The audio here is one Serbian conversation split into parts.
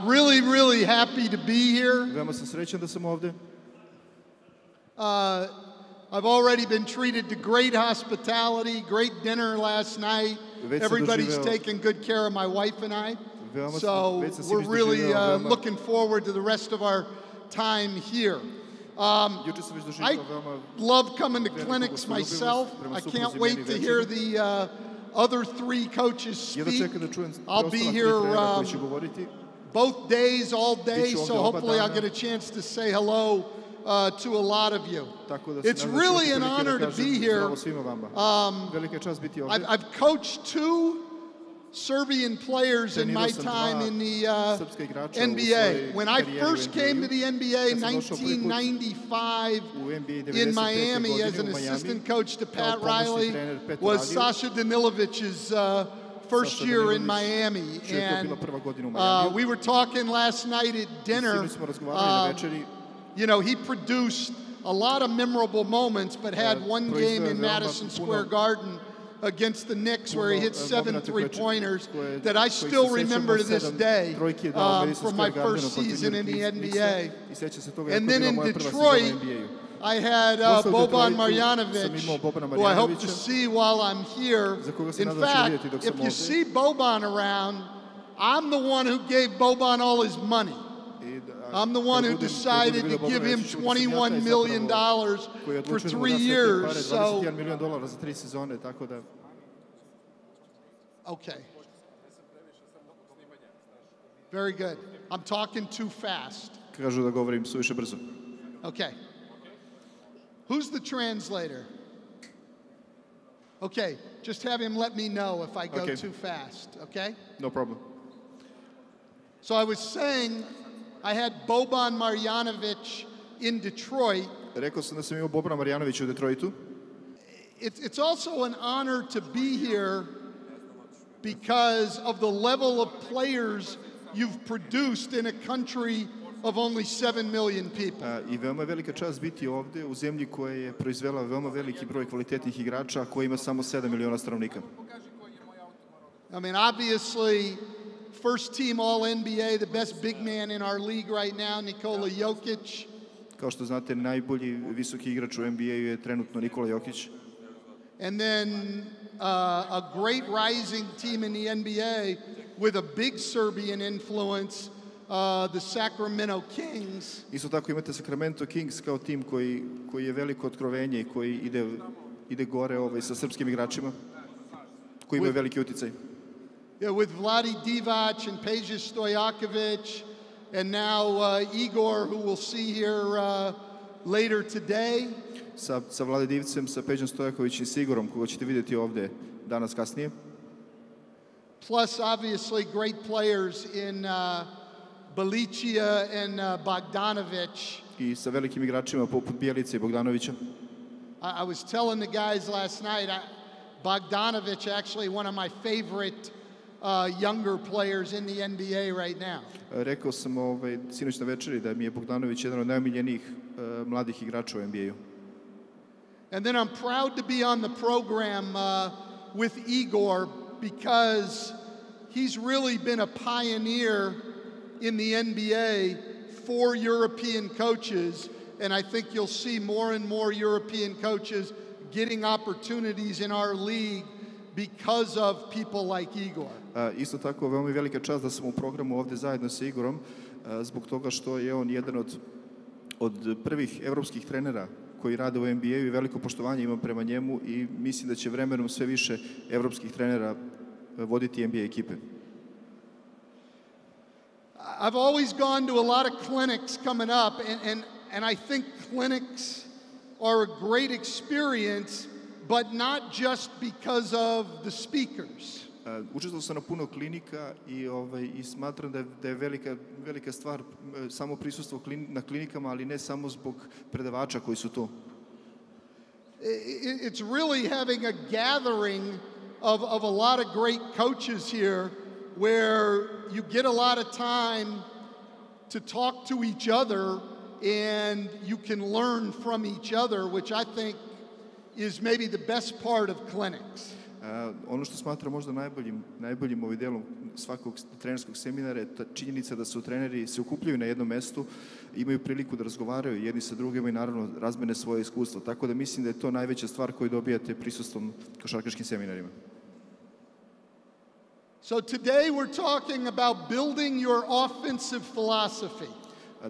Really happy to be here. Veoma sam srećan da sam ovde. I've already been treated to great hospitality, great dinner last night. Everybody's taken good care of my wife and I. So we're really looking forward to the rest of our time here. I love coming to clinics myself. I can't wait to hear the other three coaches speak. I'll be here both days, all day, so hopefully I'll get a chance to say hello to a lot of you. It's really an honor to be here. I've coached two Serbian players in my time in the NBA. When I first came to the NBA in 1995 in Miami as an assistant coach to Pat Riley was Sasha Danilovic's first year in Miami. And we were talking last night at dinner. You know, he produced a lot of memorable moments, but had one game in Madison Square Garden against the Knicks where he hit 7 three-pointers that I still remember to this day from my first season in the NBA. And then in Detroit, I had Boban Marjanovic, who I hope to see while I'm here. In fact, if you see Boban around, I'm the one who gave Boban all his money. I'm the one who decided to give him $21 million for 3 years. So, okay. Very good. I'm talking too fast. Okay. Who's the translator? Okay, just have him let me know if I go too fast, okay? No problem. So I was saying I had Boban Marjanovic in Detroit. Rekao sam da sam imao Bobana Marjanovića u Detroitu. It's also an honor to be here because of the level of players you've produced in a country of only 7 million people. I veoma je velika čast biti ovde u zemlji koja je proizvela veoma veliki broj kvalitetnih igrača, a koja ima samo 7 miliona stanovnika. I mean, obviously, first team All-NBA, the best big man in our league right now, Nikola Jokic. Kao što znate, najbolji visoki igrač u NBA-u je trenutno Nikola Jokić. And then a great rising team in the NBA with a big Serbian influence, the Sacramento Kings. Isto tako imate Sacramento Kings kao tim koji je veliko otkrovenje i koji ide gore sa srpskim igračima, koji imaju veliki uticaj. Yeah, with Vlade Divac and Peja Stojakovic, and now Igor, who we'll see here later today. Sa Vlade Divcem, sa Pejom Stojakovićem i s Igorom, koga ćete vidjeti ovde danas kasnije. Plus, obviously, great players in Belicia and Bogdanovic. I sa velikim igračima poput Bjelice i Bogdanovića. I was telling the guys last night, Bogdanovic actually one of my favorite younger players in the NBA right now. Rekao sam sinoć na večeri da mi je Bogdanović jedan od najomiljenijih mladih igrača u NBA-u. And then I'm proud to be on the program with Igor because he's really been a pioneer in the NBA for European coaches, and I think you'll see more and more European coaches getting opportunities in our league because of people like Igor. Isto tako, veoma je velika čast da sam u programu ovde zajedno sa Igorom, zbog toga što je on jedan od prvih evropskih trenera koji rade u NBA-u i veliko poštovanje imam prema njemu i mislim da će vremenom sve više evropskih trenera voditi NBA ekipe. I've always gone to a lot of clinics coming up, and I think clinics are a great experience, but not just because of the speakers. Učestvovao sam na puno klinika i smatram da je velika stvar samo prisustvo na klinikama, ali ne samo zbog predavača koji su tu. It's really having a gathering of a lot of great coaches here where you get a lot of time to talk to each other and you can learn from each other, which I think is maybe the best part of clinics. Ono što smatram možda najboljim ovim delom svakog trenerskog seminara je činjenica da su treneri se okupljaju na jednom mestu, imaju priliku da razgovaraju jedni sa drugima i naravno razmene svoje iskustvo. Tako da mislim da je to najveća stvar koju dobijate prisustvom košarkaškim seminarima. So today we're talking about building your offensive philosophy.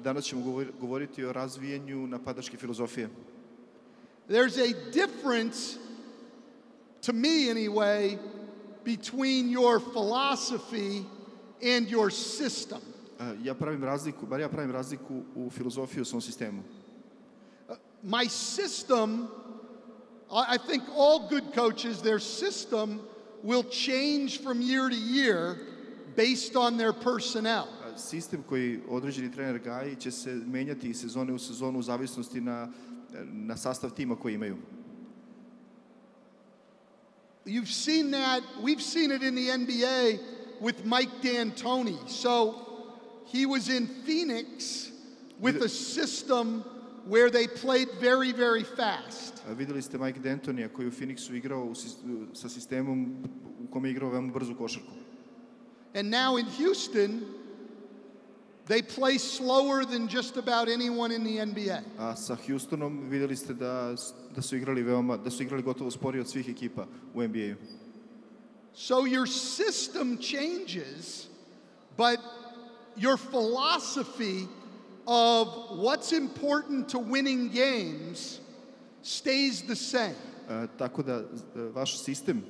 Danas ćemo govoriti o razvijanju napadačke filozofije. There's a difference, to me anyway, between your philosophy and your system. Ja pravim razliku u filozofiji u svom sistemu. My system, I think all good coaches, their system will change from year to year based on their personnel. Sistem koji određeni trener gaji će se menjati iz sezone u sezonu u zavisnosti na sastav tima koji imaju. You've seen that, we've seen it in the NBA with Mike D'Antoni. So he was in Phoenix with a system where they played very, very fast. Videli ste Mike D'Antonija koji u Phoenixu igrao sa sistemom u kome je igrao veoma brzu košarku. And now in Houston, they play slower than just about anyone in the NBA. A sa Houstonom videli ste da su igrali gotovo sporije od svih ekipa u NBA-u. So your system changes, but your philosophy of what's important to winning games stays the same. Tako da vaš sistem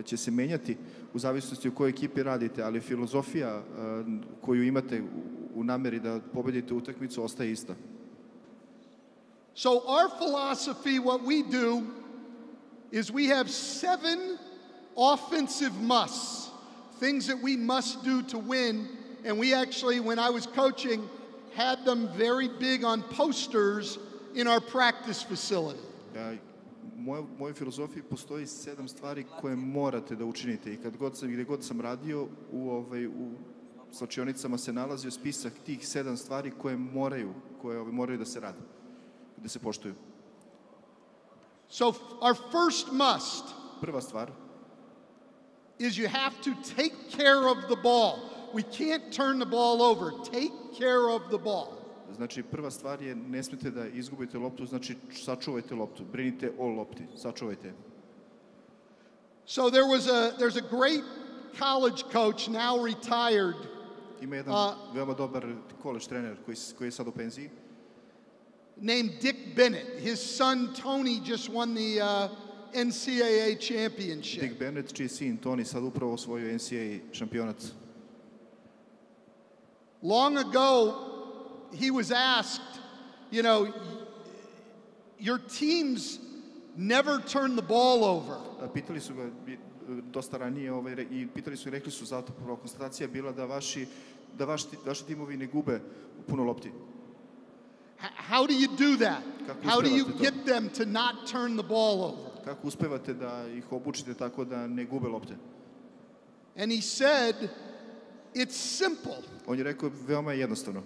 će se menjati u zavisnosti u kojoj ekipi radite, ali filozofija koju imate u nameri da pobedite utakmicu ostaje ista. So our philosophy, what we do, is we have 7 offensive musts, things that we must do to win, and we actually, when I was coaching, had them very big on posters in our practice facility. U mojoj filozofiji postoji 7 stvari koje morate da učinite i gde god sam radio u slačionicama se nalazio spisak tih 7 stvari koje moraju da se rade, da se poštuju. So our first must, prva stvar, is you have to take care of the ball. We can't turn the ball over. Take care of the ball. Znači, prva stvar je ne smete da izgubite loptu, znači sačuvajte loptu, brinite o lopti, sačuvajte. So there's a great college coach, now retired. Ima jedan veoma dobar college trener koji je sad u penziji. Named Dick Bennett. His son Tony just won the NCAA championship. Dick Bennett, čiji sin Tony sad upravo osvojio NCAA šampionat. Long ago, he was asked, you know, your teams never turn the ball over. Pitali su ga dosta ranije i pitali su i rekli su zato prva konstatacija bila da vaši timovi ne gube puno lopti. How do you do that? How do you get them to not turn the ball over? Kako uspevate da ih obučite tako da ne gube lopte? And he said, it's simple. On je rekao veoma jednostavno.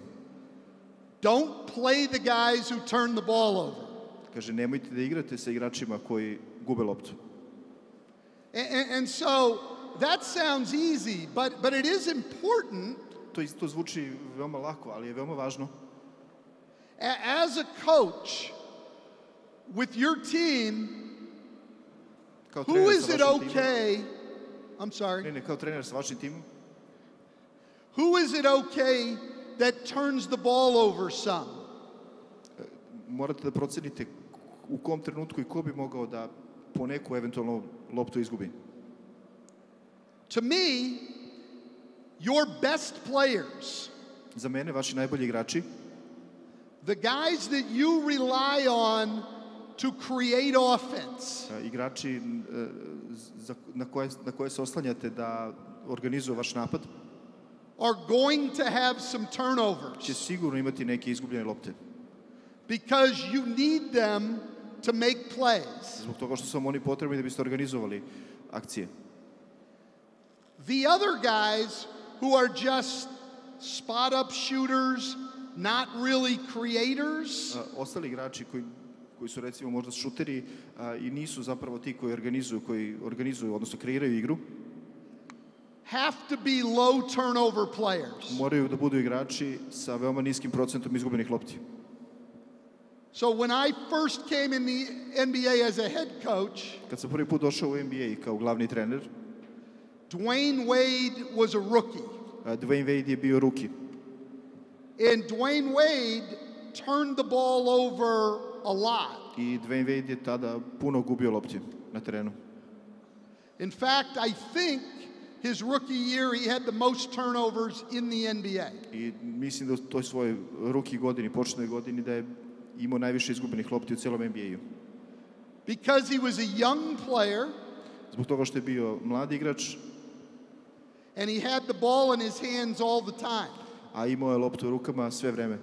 Don't play the guys who turn the ball over. Kaže, nemojte da igrate sa igračima koji gube loptu. And so that sounds easy, but it is important. To zvuči veoma lako, ali je veoma važno. As a coach with your team, who is it okay? I'm sorry. Ne, kao trener sa vašim timom. Who is it okay that turns the ball over some? Morate da procenite u kom trenutku i ko bi mogao da po neku eventualno loptu izgubi. To me, your best players, za mene vaši najbolji igrači, the guys that you rely on to create offense, igrači na koje se oslanjate da organizuju vaš napad, are going to have some turnovers. Će sigurno imati neke izgubljene lopte. Because you need them to make plays. Zbog toga što su vam oni potrebni da biste organizovali akcije. The other guys who are just spot up shooters, not really creators, ostali igrači koji su recimo možda šuteri i nisu zapravo ti koji organizuju, odnosno kreiraju igru, have to be low turnover players. Moraju da budu igrači sa veoma niskim procentom izgubenih lopti. So when I first came in the NBA as a head coach, kad sam prvi put došao u NBA kao glavni trener, Dwayne Wade was a rookie. Dwayne Wade je bio rookie. And Dwayne Wade turned the ball over a lot. I Dwayne Wade je tada puno gubio lopti na terenu. In fact, I think his rookie year he had the most turnovers in the NBA. I mislim da u toj svojoj rookie godini, početnoj godini, da je imao najviše izgubenih lopti u celom NBA-u. Because he was a young player. Zbog toga što je bio mladi igrač. And he had the ball in his hands all the time. A imao je loptu u rukama sve vreme.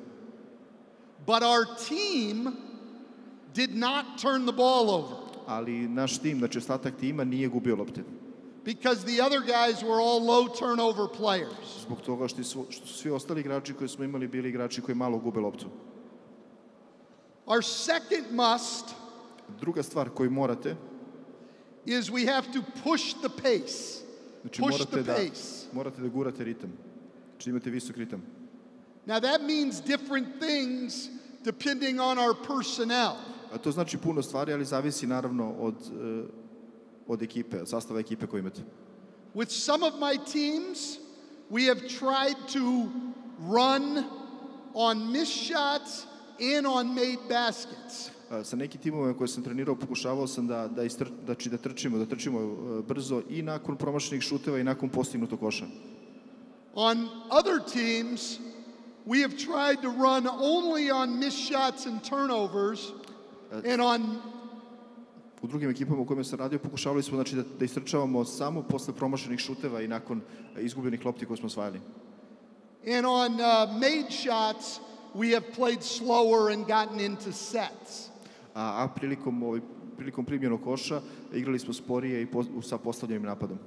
But our team did not turn the ball over. Ali naš tim, znači ostatak tima, nije gubio lopte. Because the other guys were all low turnover players. Zbog toga što su svi ostali igrači koji smo imali bili igrači koji malo gube loptu. Our second must, druga stvar koju morate, is we have to push the pace. Znači morate da gurate ritam. Znači imate visok ritam. Now that means different things depending on our personnel. A to znači puno stvari, ali zavisi naravno od ekipe, od sastava ekipe koju imate. With some of my teams, we have tried to run on missed shots and on made baskets. Sa nekim timovima koje sam trenirao pokušavao sam da trčimo brzo i nakon promašenih šuteva i nakon postignutog koša. On other teams, we have tried to run only on missed shots and turnovers and on u drugim ekipama u kojima sam radio pokušavali smo znači da istrčavamo samo posle promašenih šuteva i nakon izgubljenih lopti koje smo osvajali. And on made shots, we have played slower and gotten into sets. A prilikom primljenog koša igrali smo sporije i sa postavljenim napadom.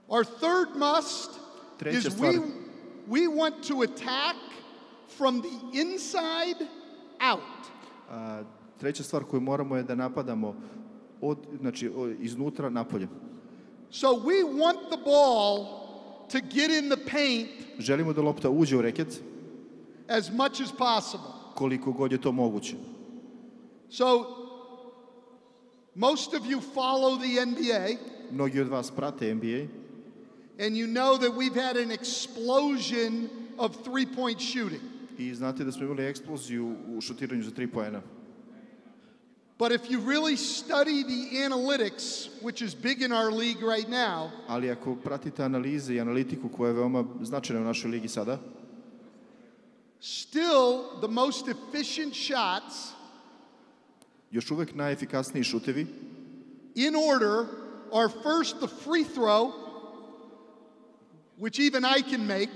Our third must is we want to attack from the inside out. Treća stvar koju moramo je da napadamo iznutra napolje. So we want the ball to get in the paint. Želimo da lopta uđe u reket as much as possible. Koliko god je to moguće. So most of you follow the NBA. Mnogi od vas prate NBA. And you know that we've had an explosion of three-point shooting. I znate da smo imali eksploziju u šutiranju za 3 poena. But if you really study the analytics, which is big in our league right now, ali ako pratite analize i analitiku koja je veoma značajna u našoj ligi sada, still the most efficient shots, još uvek najefikasniji šutevi, in order are first the free throw, which even I can make.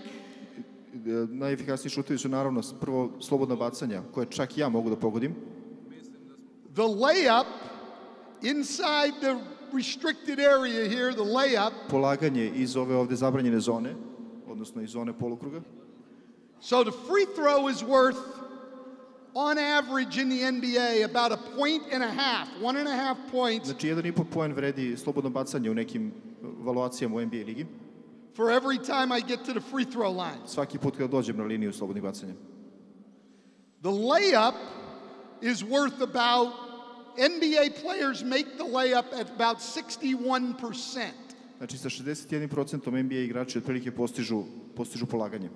Najefikasniji šutevi su naravno prvo slobodna bacanja, koje čak ja mogu da pogodim. The layup inside the restricted area here, the layup. Polaganje iz ove ovde zabranjene zone, odnosno iz zone polukruga. So the free throw is worth, on average in the NBA, about 1.5 points. Znači 1,5 poen vredi slobodno bacanje u nekim valuacijama u NBA ligi. For every time I get to the free throw line. Svaki put kada dođem na liniju slobodnih bacanja. The layup is worth about, NBA players make the layup at about 61%. Znači sa 61% NBA igrači otprilike postižu polaganje.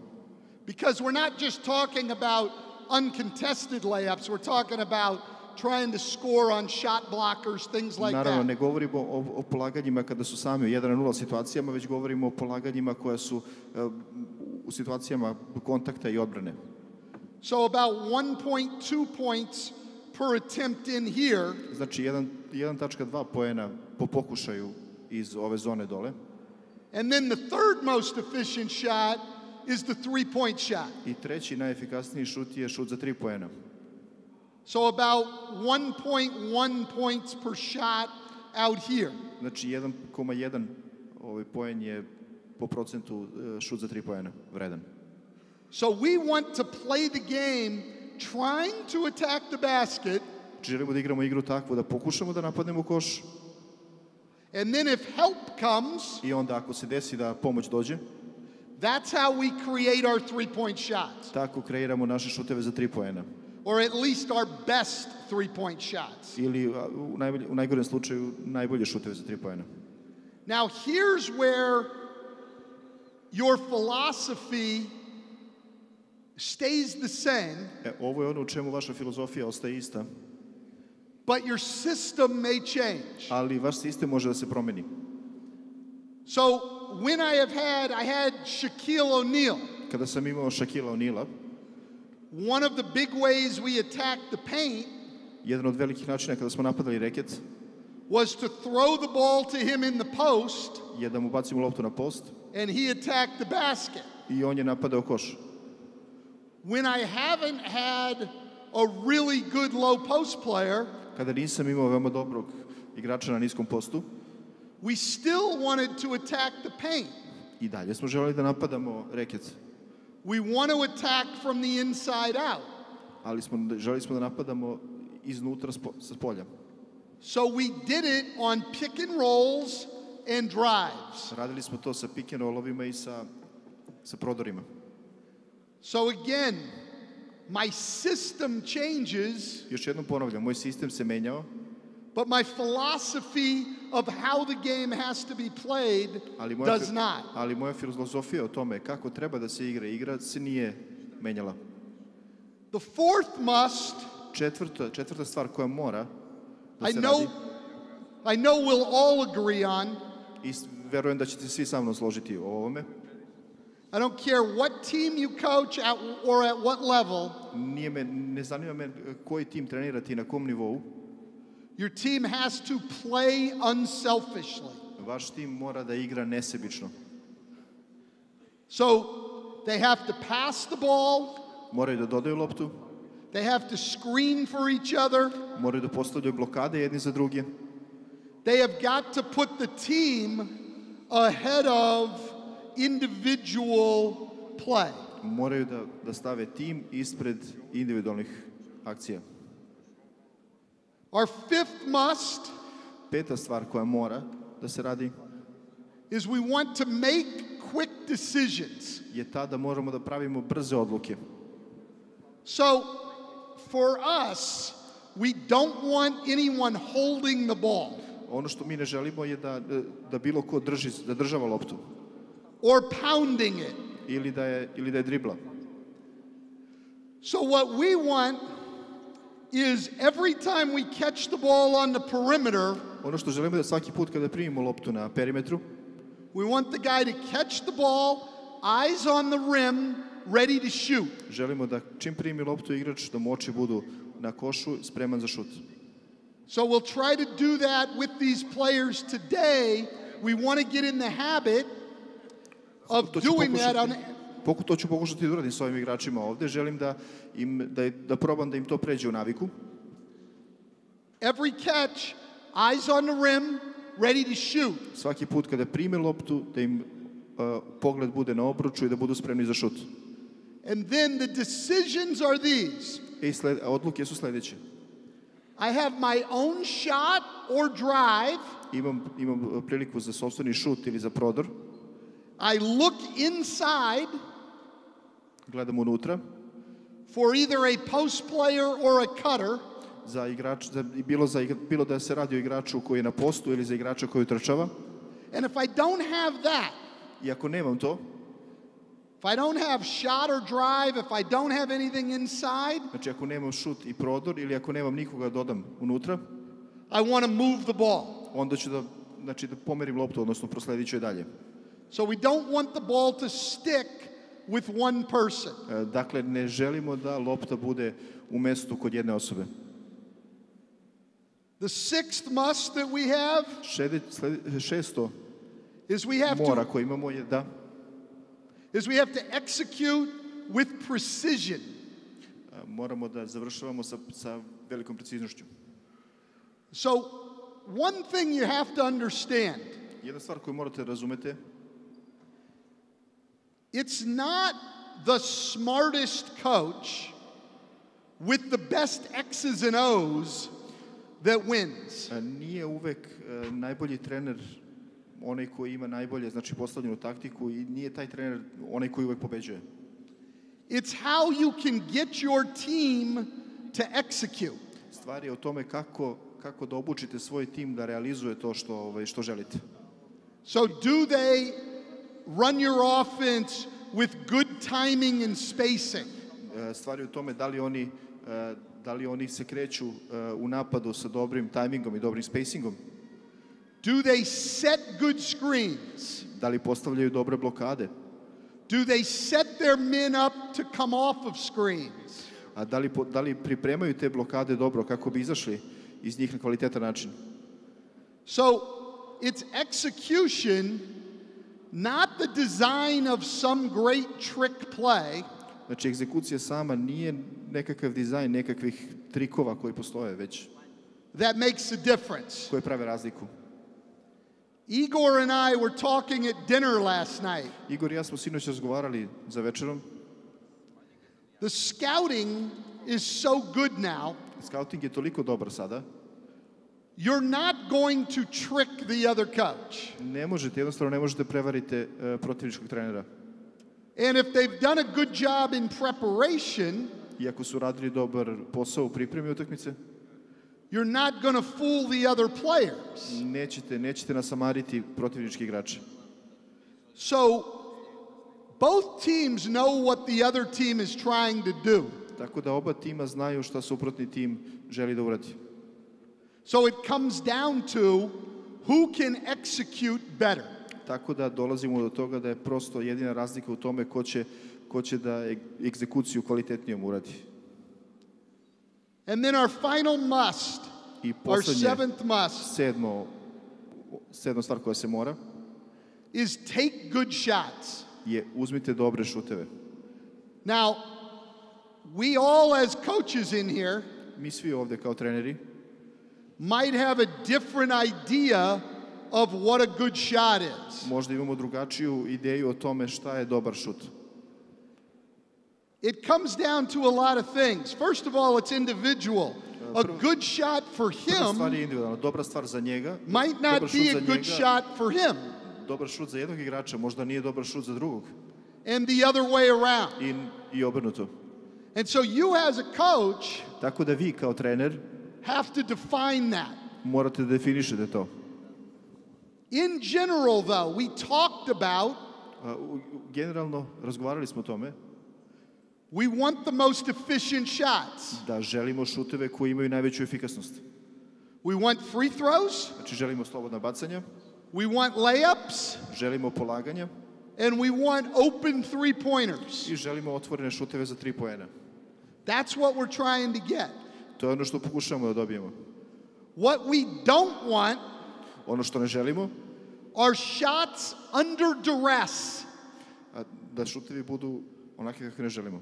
Because we're not just talking about uncontested layups, we're talking about trying to score on shot blockers, things like that. Naravno, ne govorimo o polaganjima kada su sami u 1-0 situacijama, već govorimo o polaganjima koja su u situacijama kontakta i odbrane. So about 1.2 points per attempt in here. Znači 1.2 poena po pokušaju iz ove zone dole. And then the third most efficient shot is the three-point shot. I treći najefikasniji šut je šut za 3 poena. So about 1.1 points per shot out here. Znači 1,1 poen je po procentu šut za 3 poena vredan. So we want to play the game trying to attack the basket, želimo da igramo igru takvu da pokušamo da napadnemo koš. And then if help comes, I onda ako se desi da pomoć dođe, that's how we create our three-point shots. Tako kreiramo naše šuteve za 3 poena. Or at least our best three-point shots. Ili u najgorem slučaju najbolje šuteve za 3 poena. Now here's where your philosophy stays the same. Ovo je ono u čemu vaša filozofija ostaje ista. But your system may change. Ali vaš sistem može da se promeni. So when I had Shaquille O'Neal. Kada sam imao Shaquille O'Neala, one of the big ways we attacked the paint, jedan od velikih načina kada smo napadali reket, was to throw the ball to him in the post. Je da mu bacimo loptu na post. And he attacked the basket. I on je napadao koš. When I haven't had a really good low post player, kada nisam imao veoma dobrog igrača na niskom postu, we still wanted to attack the paint. I dalje smo želeli da napadamo reket. We want to attack from the inside out. Ali želeli smo da napadamo iznutra sa polja. So we did it on pick and rolls and drives. Radili smo to sa pick and rollovima i sa prodorima. So again, my system changes. Još jednom ponavljam, moj sistem se menjao. But my philosophy of how the game has to be played does not. Ali moja filozofija o tome kako treba da se igra se nije menjala. The fourth must. Četvrta stvar koja mora da se radi. I know we'll all agree on. I verujem da ćete svi sa mnom složiti o ovome. I don't care what team you coach at or at what level. Ne zanima me koji tim trenirate i na kom nivou. Your team has to play unselfishly. Vaš tim mora da igra nesebično. So they have to pass the ball. Moraju da dodaju loptu. They have to screen for each other. Moraju da postavljaju blokade jedni za druge. They have got to put the team ahead of individual play. Moraju da stave tim ispred individualnih akcija. Our fifth must. Peta stvar koja mora da se radi is we want to make quick decisions. Je ta da moramo da pravimo brze odluke. So for us, we don't want anyone holding the ball. Ono što mi ne želimo je da bilo ko država loptu. Or pounding it. Ili da je dribla. So what we want is every time we catch the ball on the perimeter, ono što želimo da svaki put kada primimo loptu na perimetru, we want the guy to catch the ball, eyes on the rim, ready to shoot. Želimo da čim primi loptu igrač da mu oči budu na košu, spreman za šut. So we'll try to do that with these players today. We want to get in the habit of doing that on. To ću pokušati da uradim s ovim igračima ovde. Želim da probam da im to pređe u naviku. Every catch, eyes on the rim, ready to shoot. Svaki put kada prime loptu, da im pogled bude na obruču i da budu spremni za šut. And then the decisions are these. Odluke su sledeće. I have my own shot or drive. Imam priliku za sopstveni šut ili za prodor. I look inside. Gledam unutra. For either a post player or a cutter. Bilo da se radi o igraču koji je na postu ili za igrača koji trčava. And if I don't have that. I ako nemam to. If I don't have shot or drive, if I don't have anything inside. Znači ako nemam šut i prodor ili ako nemam nikoga dodam unutra. I want to move the ball. Onda ću da pomerim loptu, odnosno prosledit ću je dalje. So we don't want the ball to stick with one person. Dakle, ne želimo da lopta bude u mestu kod jedne osobe. The sixth must that we have. Šesto is we have mora koje imamo je da. Is we have to execute with precision. Moramo da završavamo sa velikom preciznošću. So one thing you have to understand. Jedna stvar koju morate razumete. It's not the smartest coach with the best X's and O's that wins. Nije uvek najbolji trener onaj koji ima najbolje, znači postavljenu taktiku, i nije taj trener onaj koji uvek pobeđuje. It's how you can get your team to execute. Stvar je o tome kako da obučite svoj tim da realizuje to što želite. So do they run your offense with good timing and spacing? Stvar je u tome da li oni se kreću u napadu sa dobrim tajmingom i dobrim spacingom. Do they set good screens? Da li postavljaju dobre blokade? Do they set their men up to come off of screens? A da li pripremaju te blokade dobro kako bi izašli iz njih na kvalitetan način? So it's execution, not the design of some great trick play. Znači, egzekucija sama nije nekakav dizajn nekakvih trikova koji postoje, već that makes a difference. Koji prave razliku. Igor and I were talking at dinner last night. Igor i ja smo sinoć razgovarali za večerom. The scouting is so good now. Scouting je toliko dobar sada. You're not going to trick the other coach. Jednostavno ne možete prevariti protivničkog trenera. And if they've done a good job in preparation, i ako su radili dobar posao u pripremi utakmice, you're not going to fool the other players. Nećete nasamariti protivnički igrače. So both teams know what the other team is trying to do. Tako da oba tima znaju šta suprotni tim želi da uradi. So it comes down to who can execute better. Tako da dolazimo do toga da je prosto jedina razlika u tome ko će da egzekuciju kvalitetnijom uradi. And then our final must, our seventh must, sedma stvar koja se mora, is take good shots. Je uzmite dobre šuteve. Now, we all as coaches in here, mi svi ovde kao treneri, might have a different idea of what a good shot is. Možda imamo drugačiju ideju o tome šta je dobar šut. It comes down to a lot of things. First of all, it's individual. A good shot for him stvar je individualna. Dobra stvar za njega might not be a good shot for him. Dobar šut za jednog igrača možda nije dobar šut za drugog. And the other way around. I obrnuto. And so you as a coach, tako da vi kao trener have to define that. Morate da definišete to. In general, though, we talked about generalno razgovarali smo o tome. We want the most efficient shots. Da želimo šuteve koji imaju najveću efikasnost. We want free throws. Znači želimo slobodna bacanja. We want layups. Želimo polaganja. And we want open three-pointers. I želimo otvorene šuteve za 3 poena. That's what we're trying to get. To je ono što pokušavamo da dobijemo. What we don't want, ono što ne želimo, are shots under duress. Da šutevi budu onake kakve ne želimo.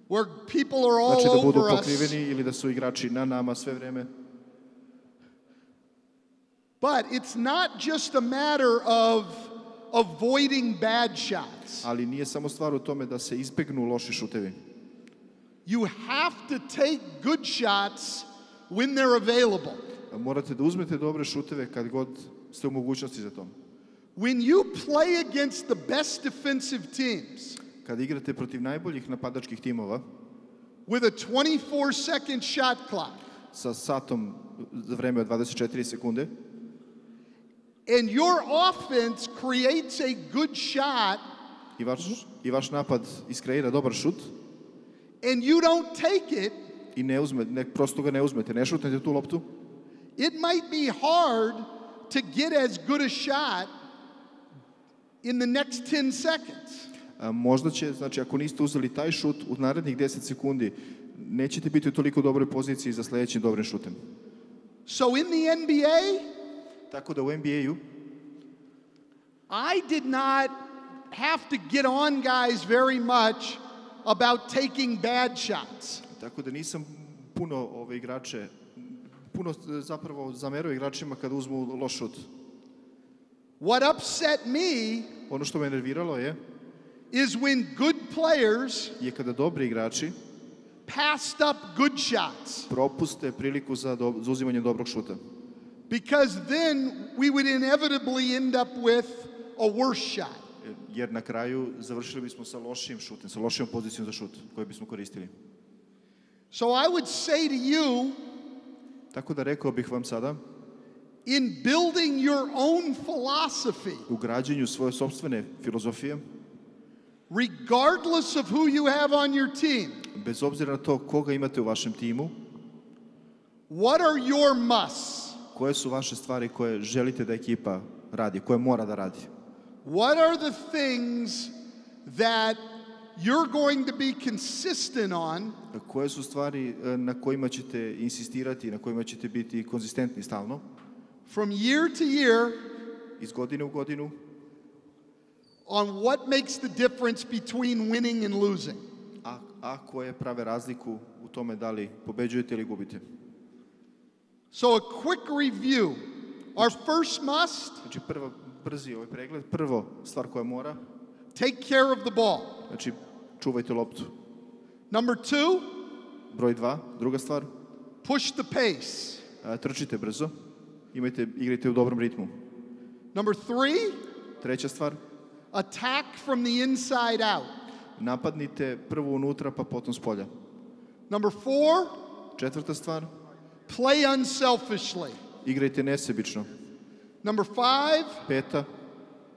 Where people are all znači da budu over us. pokriveni ili da su igrači na nama sve vreme. But it's not just a matter of avoiding bad shots. Ali nije samo stvar u tome da se izbegnu loši šutevi. You have to take good shots when they're available. Morate da uzmete dobre šuteve kad god ste u mogućnosti za to. When you play against the best defensive teams, kad igrate protiv najboljih napadačkih timova, with a 24-second shot clock, sa satom za vreme od 24 sekunde, and your offense creates a good shot, i vaš napad iskreira dobar šut, and you don't take it, i prosto ga ne uzmete, ne šutnete tu loptu, it might be hard to get as good a shot in the next 10 seconds. Možda će, znači ako niste uzeli taj šut, u narednih 10 sekundi nećete biti u toliko dobroj poziciji za sledećim dobrim šutem. So in the NBA, tako da u NBA-u, I did not have to get on guys very much about taking bad shots. Tako da nisam puno zapravo zamerao igračima kada uzmu loš šut. What upset me, ono što me nerviralo je, is when good players je kada dobri igrači passed up good shots. Propuste priliku za uzimanje dobrog šuta. Because then we would inevitably end up with a worse shot. Jer na kraju završili bismo sa lošim šutem, sa lošijom pozicijom za šut koju bismo koristili. So I would say to you, tako da rekao bih vam sada, in building your own philosophy, u građenju svoje sopstvene filozofije, regardless of who you have on your team, bez obzira na to koga imate u vašem timu, what are your musts? Koje su vaše stvari koje želite da ekipa radi, koje mora da radi? What are the things that you're going to be consistent on? Koje su stvari na kojima ćete insistirati, na kojima ćete biti konzistentni stalno? From year to year, iz godine u godinu, on what makes the difference between winning and losing. A koje prave razliku u tome da li pobeđujete ili gubite? So a quick review. Our first must, znači brzi ovaj pregled, prvo stvar koja mora, take care of the ball. Znači čuvajte loptu. Number 2, broj 2, druga stvar, push the pace. Trčite brzo, igrajte u dobrom ritmu. Number 3, treća stvar, attack from the inside out. Napadnite prvo unutra pa potom s polja. Number 4, četvrta stvar, play unselfishly. Igrajte nesebično. Number 5, peta,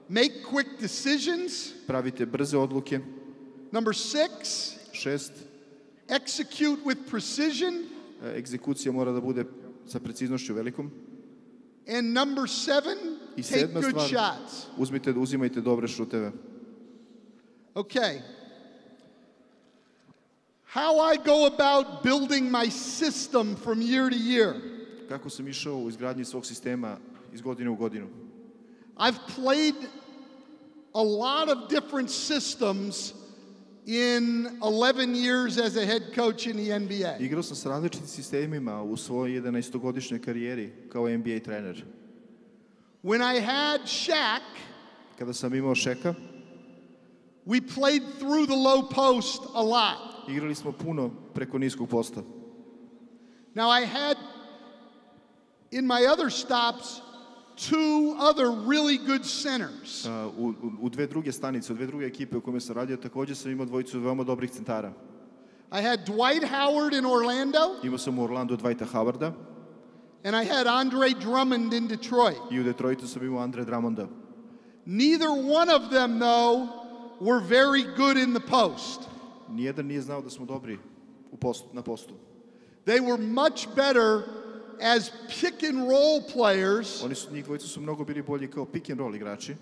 make quick decisions. Pravite brze odluke. Number 6, šest, execute with precision. Egzekucija mora da bude sa preciznošću velikom. And number 7, take good shots. Uzimajte dobre šuteve. Okay. How I go about building my system from year to year. Kako sam išao u izgradnji svog sistema iz godine u godinu? I've played a lot of different systems in 11 years as a head coach in the NBA. Igrao sam sa različitim sistemima u svojoj 11-godišnjoj karijeri kao NBA trener. When I had Shaq, kada sam imao Shaka, we played through the low post a lot. Igrali smo puno preko niskog posta. Now I had in my other stops 2 other really good centers. U dve druge stanice, u dve druge ekipe u kojima sam radio, također sam imao dvojicu veoma dobrih centara. I had Dwight Howard in Orlando. Imao sam u Orlandu Dwighta Howarda. And I had Andre Drummond in Detroit. I u Detroitu sam imao Andre Drummonda. Neither one of them, though, were very good in the post. Nijedan nije znao da smo dobri na postu. They were much better as pick and roll players. Njih dvojica su mnogo bili bolji kao pick and roll igrači.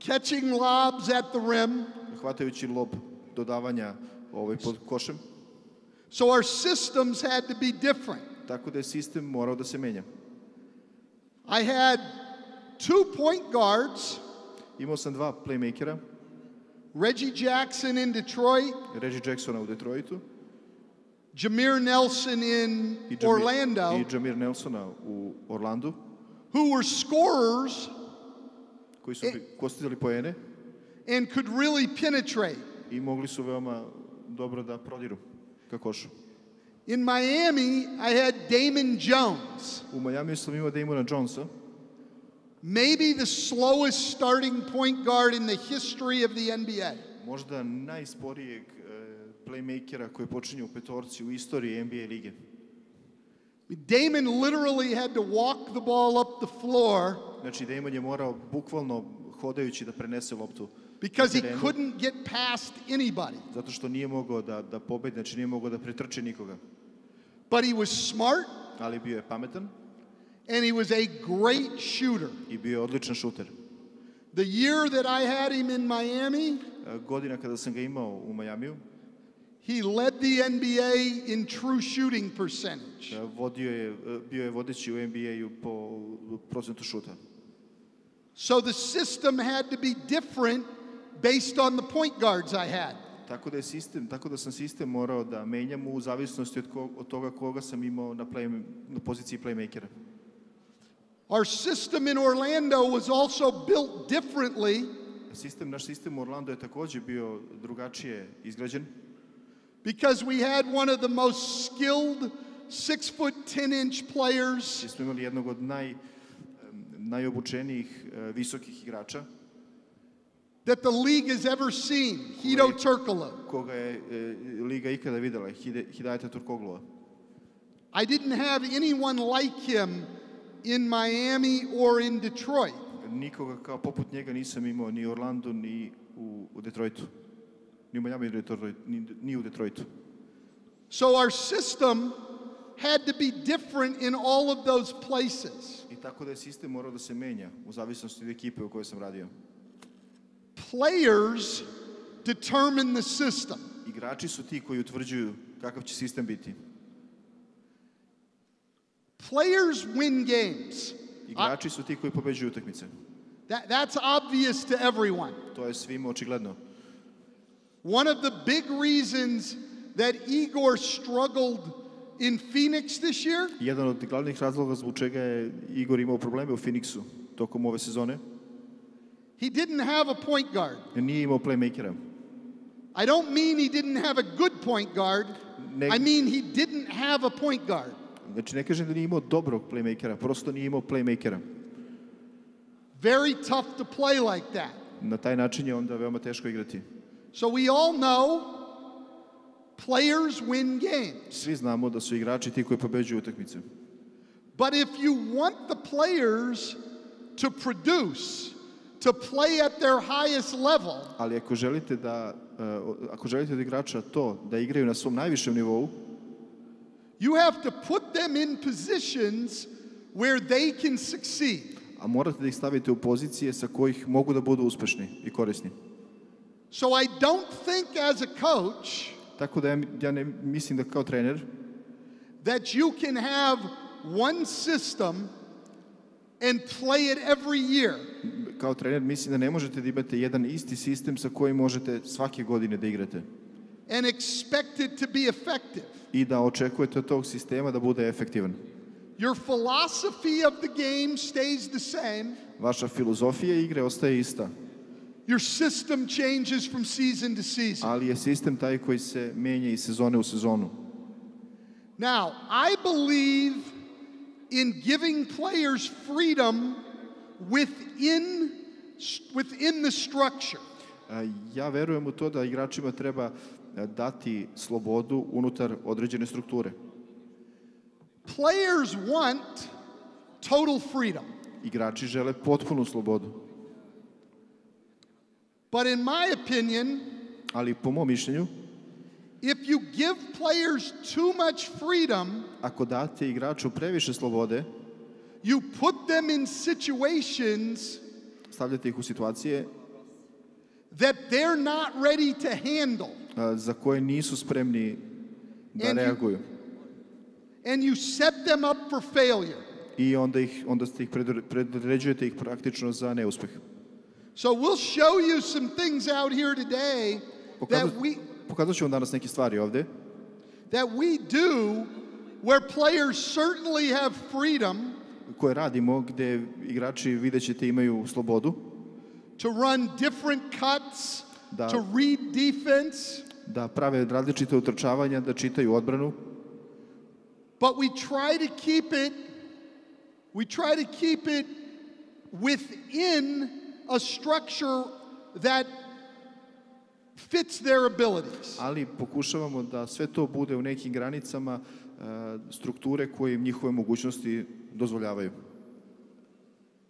Catching lobs at the rim. Hvatajući lob dodavanja pod košem. So our systems had to be different. Tako da je sistem morao da se menja. I had 2 point guards. Imao sam 2 playmakera. Reggie Jackson in Detroit. Reggie Jacksona u Detroitu. Jameer Nelson in Orlando. I Jameer Nelsona u Orlandu. Who were scorers. Koji su postizali poene. And could really penetrate. I mogli su veoma dobro da prodiru ka košu. In Miami, I had Damon Jones. U Miami sam imao Damona Jonesa. Maybe the slowest starting point guard in the history of the NBA. Možda najsporijeg playmakera koji počinje u petorci u istoriji NBA lige. Damon literally had to walk the ball up the floor. Znači Damon je morao bukvalno hodajući da prenese loptu. Because he couldn't get past anybody. Zato što nije mogao da pobedi, znači nije mogao da pretrči nikoga. But he was smart. Ali bio je pametan. And he was a great shooter. I bio je odličan šuter. The year that I had him in Miami, godina kada sam ga imao u Majamiju, he led the NBA in true shooting percentage. Bio je vodeći u NBA-u po procentu šuta. So the system had to be different based on the point guards I had. Tako da sam sistem morao da menjam u zavisnosti od toga koga sam imao na poziciji playmakera. Our system in Orlando was also built differently. Naš sistem u Orlandu je također bio drugačije izgrađen. because we had one of the most skilled 6'10" players. I smo imali jednog od najobučenijih visokih igrača that the league has ever seen, Hedo Turkoglu. Koga je liga ikada videla, Hidayeta Turkoglua. I didn't have anyone like him in Miami or in Detroit. Nikoga kao poput njega nisam imao ni u Orlandu ni u Detroitu. Ni u Miami ni u Detroitu. So our system had to be different in all of those places. I tako da je sistem morao da se menja u zavisnosti od ekipe u kojoj sam radio. Players determine the system. Igrači su ti koji utvrđuju kakav će sistem biti. Players win games. Igrači su ti koji pobeđuju utakmice. That's obvious to everyone. To je svima očigledno. One of the big reasons that Igor struggled in Phoenix this year. Jedan od glavnih razloga zbog čega je Igor imao probleme u Phoenixu tokom ove sezone. He didn't have a point guard. Nije imao playmakera. I don't mean he didn't have a good point guard. I mean he didn't have a point guard. Znači ne kažem da nije imao dobrog playmakera, prosto nije imao playmakera. Very tough to play like that. Na taj način je onda veoma teško igrati. So we all know players win games. Svi znamo da su igrači ti koji pobeđuju utakmice. But if you want the players to produce, to play at their highest level, ali ako želite od igrača da igraju na svom najvišem nivou, you have to put them in positions where they can succeed. A morate da ih stavite u pozicije sa kojih mogu da budu uspešni i korisni. So I don't think as a coach, tako da ja ne mislim da kao trener that you can have one system and play it every year. Kao trener mislim da ne možete da imate jedan isti sistem sa kojim možete svake godine da igrate. And expect it to be effective. I da očekujete od tog sistema da bude efektivan. Your philosophy of the game stays the same. Vaša filozofija igre ostaje ista. Your system changes from season to season. Ali je sistem taj koji se menja iz sezone u sezonu. Now, I believe in giving players freedom within the structure. Ja verujem u to da igračima treba dati slobodu unutar određene strukture. Players want total freedom. Igrači žele potpunu slobodu. But in my opinion, ali po mom mišljenju, if you give players too much freedom, ako date igraču previše slobode, you put them in situations stavljate ih u situacije that they're not ready to handle. Za koje nisu spremni da reaguju. And you set them up for failure. I onda ste ih predređujete ih praktično za neuspeh. So we'll show you some things out here today pokazat ću vam danas neke stvari ovde that we do where players certainly have freedom koje radimo gde igrači videćete imaju slobodu to run different cuts, to read defense, da prave različite utrčavanja, da čitaju odbranu. But we try to keep it within a structure that fits their abilities. Ali pokušavamo da sve to bude u nekim granicama strukture koje im njihove mogućnosti dozvoljavaju.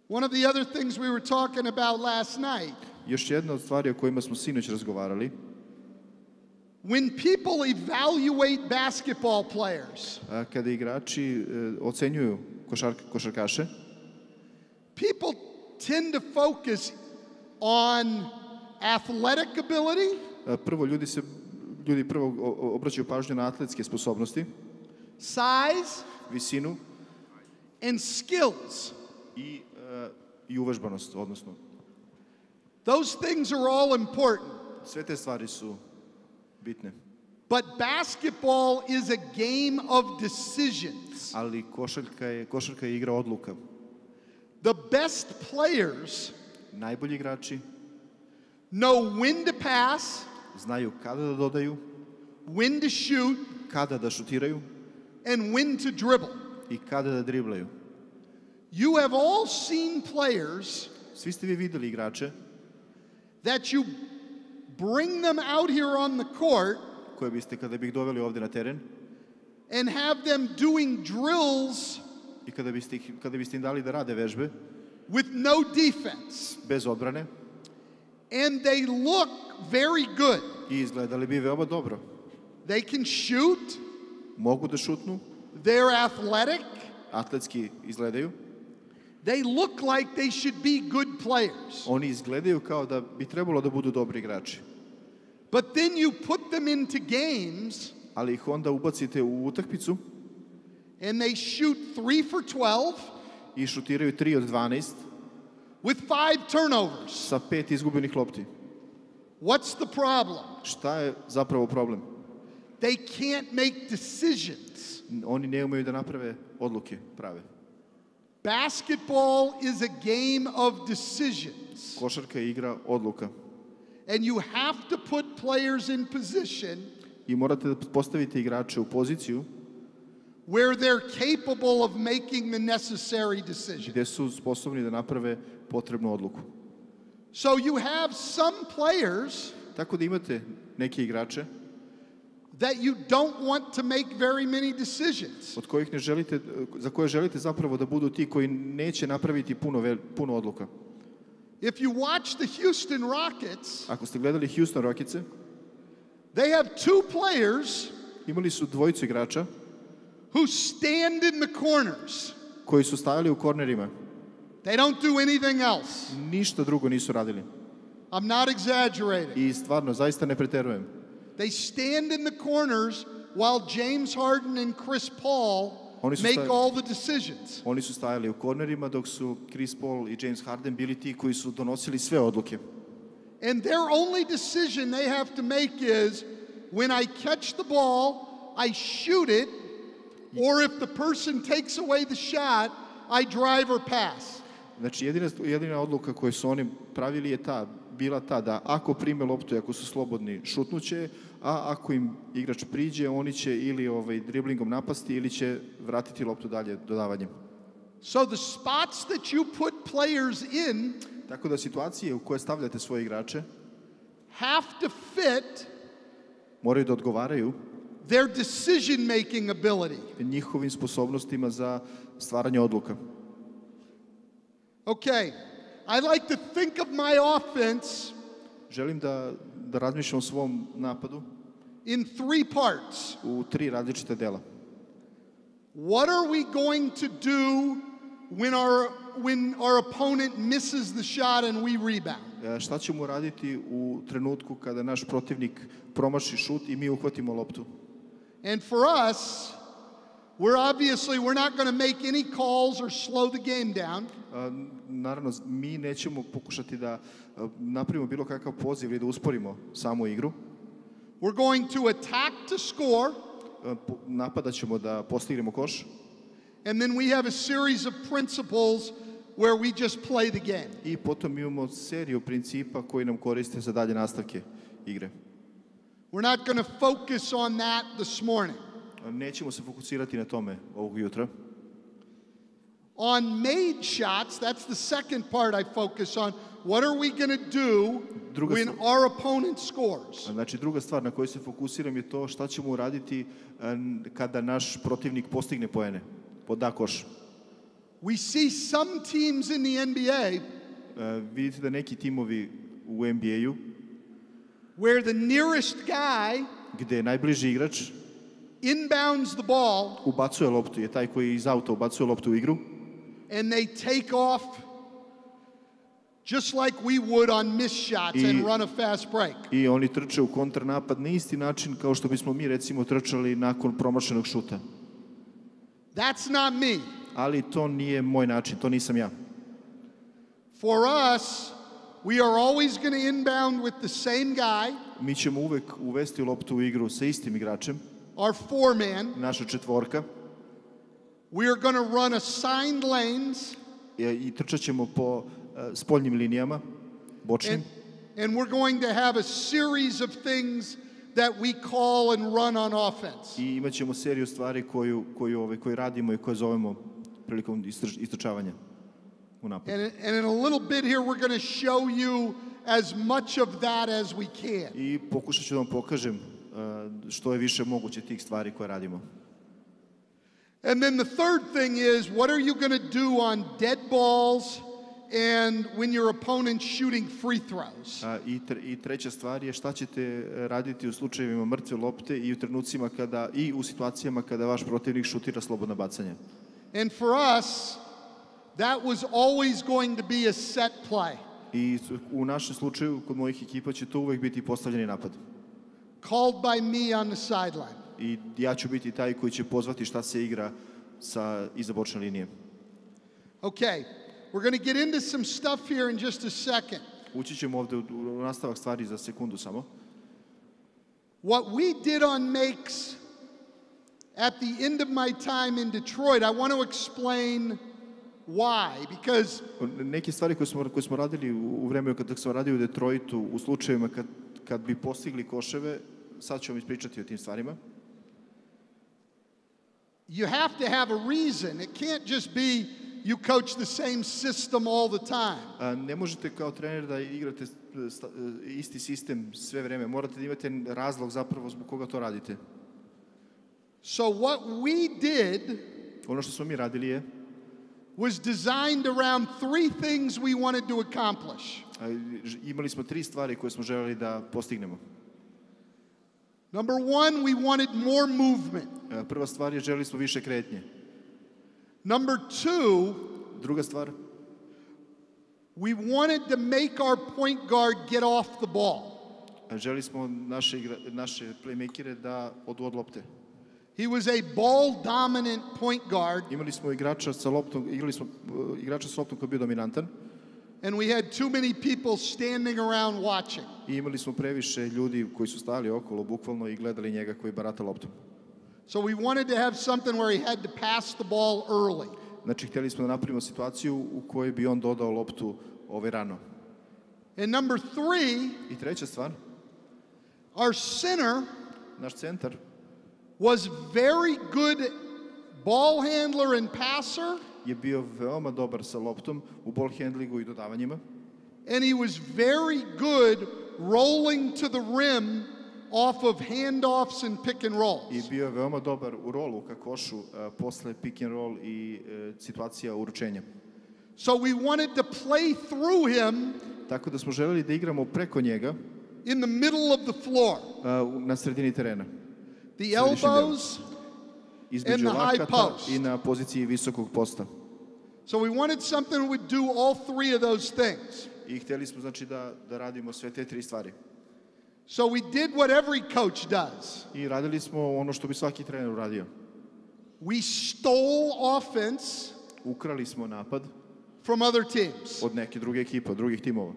One of the other things we were talking about last night. Još jedna od stvari o kojima smo sinoć razgovarali. When people evaluate basketball players, kada igrači ocenjuju košarkaše, people tend to focus on athletic ability. Prvo ljudi obraćaju pažnju na atletske sposobnosti, size, visinu and skills. I uvežbanost, odnosno. Those things are all important. Sve te stvari su bitne. But basketball is a game of decisions. Ali košarka je igra odluka. The best players najbolji igrači know when to pass, znaju kada da dodaju, when to shoot, kada da šutiraju and when to dribble. i kada da driblaju. You have all seen players Svi ste vi videli igrače that you bring them out here on the court koje biste kada bi ih doveli ovde na teren and have them doing drills i kada biste im dali da rade vežbe with no defense. bez odbrane And they look very good. i izgledali bi veoma dobro. They can shoot, Mogu da šutnu, they're athletic, atletski izgledaju, they look like they should be good players. oni izgledaju kao da bi trebalo da budu dobri igrači. But then you put them into games Ali ih onda ubacite u utakmicu and they shoot 3 for 12 i šutiraju 3 od 12 with 5 turnovers. sa 5 izgubljenih lopti. What's the problem? Šta je zapravo problem? They can't make decisions. Oni ne umeju da naprave odluke prave. Basketball is a game of decisions. Košarka je igra odluka. And you have to put players in position I morate da postavite igrače u poziciju where they're capable of making the necessary decision. gde su sposobni da naprave potrebnu odluku. So you have some players Tako da imate neke igrače that you don't want to make very many decisions. od kojih za koje želite zapravo da budu ti koji neće napraviti puno odluka. If you watch the Houston Rockets, Ako ste gledali Houston Rocketse, they have 2 players imali su dvojicu igrača who stand in the corners. koji su stajali u kornerima. They don't do anything else. Ništa drugo nisu radili. I'm not exaggerating. I stvarno, zaista ne preterujem. They stand in the corners while James Harden and Chris Paul make all the decisions. Oni su stajali u kornerima dok su Chris Paul i James Harden bili ti koji su donosili sve odluke. And their only decision they have to make is when I catch the ball, I shoot it, or if the person takes away the shot, I drive or pass. Znači, jedina odluka koju su oni pravili je bila ta da ako prime loptu i ako su slobodni, šutnuće, a ako im igrač priđe, oni će ili driblingom napasti ili će vratiti loptu dalje dodavanjem. So the spots that you put players in Tako da situacije u koje stavljate svoje igrače have to fit moraju da odgovaraju their decision-making ability. njihovim sposobnostima za stvaranje odluka. Okay, I like to think of my offense Želim da razmišljam o svom napadu in 3 parts. u 3 različite dela. What are we going to do when our opponent misses the shot and we rebound? Šta ćemo raditi u trenutku kada naš protivnik promaši šut i mi uhvatimo loptu? And for us, we're not going to make any calls or slow the game down. Naravno, mi nećemo pokušati da napravimo bilo kakav poziv ili da usporimo samu igru. We're going to attack to score. Napadat ćemo da postignemo koš. And then we have a series of principles where we just play the game. I potom imamo seriju principa koji nam koriste za dalje nastavke igre. We're not going to focus on that this morning. Nećemo se fokusirati na tome ovog jutra. On made shots, that's the second part I focus on. What are we going to do when our opponent scores? Znači, druga stvar na koju se fokusiram je to šta ćemo uraditi kada naš protivnik postigne poene, da koš. We see some teams in the NBA vidite da neki timovi u NBA-u where the nearest guy gde je najbliži igrač inbounds the ball, ubacuje loptu, je taj koji iz auta ubacuje loptu u igru, and they take off just like we would on missed shots and run a fast break. I oni trče u kontranapad na isti način kao što bismo mi recimo trčali nakon promašenog šuta. That's not me. Ali to nije moj način, to nisam ja. For us, we are always going to inbound with the same guy. Mi ćemo uvek uvesti loptu u igru sa istim igračem. Our 4-man. Naša četvorka. We are going to run assigned lanes. I trčat ćemo po spoljnim linijama, bočnim. And we're going to have a series of things that we call and run on offense. I imat ćemo seriju stvari koju radimo i koje zovemo prilikom istrčavanja u napadu. And in a little bit here we're going to show you as much of that as we can. I pokušat ću da vam pokažem što je više moguće tih stvari koje radimo. And then the third thing is, what are you going to do on dead balls and when your opponent's shooting free throws? I treća stvar je šta ćete raditi u slučajevima mrtve lopte i u trenucima i u situacijama kada vaš protivnik šutira slobodna bacanja. And for us, that was always going to be a set play. I u našem slučaju, kod mojih ekipa, će to uvek biti postavljeni napad. Called by me on the sideline. I ja ću biti taj koji će pozvati šta se igra iza bočne linije. Okay, we're going to get into some stuff here in just a second. Ući ćemo ovde u nastavak stvari za sekundu samo. What we did on makes at the end of my time in Detroit, I want to explain why, because neke stvari koje smo radili u vremenu kada sam radio u Detroitu, u slučajevima kad bi postigli koševe, sad ću vam ispričati o tim stvarima. You have to have a reason. It can't just be you coach the same system all the time. Ne možete kao trener da igrate isti sistem sve vreme. Morate da imate razlog zapravo zbog koga to radite. So what we did, ono što smo mi radili je, was designed around three things we wanted to accomplish. Imali smo 3 stvari koje smo želeli da postignemo. Number one, we wanted more movement. Prva stvar je želeli smo više kretnje. Number two, druga stvar, we wanted to make our point guard get off the ball. Želeli smo naše playmakere da odu od lopte. He was a ball dominant point guard. Imali smo igrača sa loptom koji je bio dominantan. And we had too many people standing around watching. I imali smo previše ljudi koji su stali okolo bukvalno i gledali njega koji barata loptom. So we wanted to have something where he had to pass the ball early. Znači, htjeli smo da napravimo situaciju u kojoj bi on dodao loptu rano. And number three, i treća stvar, our center, naš centar, was very good ball handler and passer. Je bio veoma dobar sa loptom u ball handlingu i dodavanjima. And he was very good rolling to the rim off of handoffs and pick and rolls. I bio je veoma dobar u rolu ka košu posle pick and roll i situacija uručenja. So we wanted to play through him. Tako da smo želeli da igramo preko njega. In the middle of the floor. Na sredini terena. The elbows and the high post. I na poziciji visokog posta. So we wanted something that would do all three of those things. I htjeli smo znači da radimo sve te 3 stvari. So we did what every coach does. I radili smo ono što bi svaki trener uradio. We stole offense. Ukrali smo napad from other teams. Od neke druge ekipe, od drugih timova.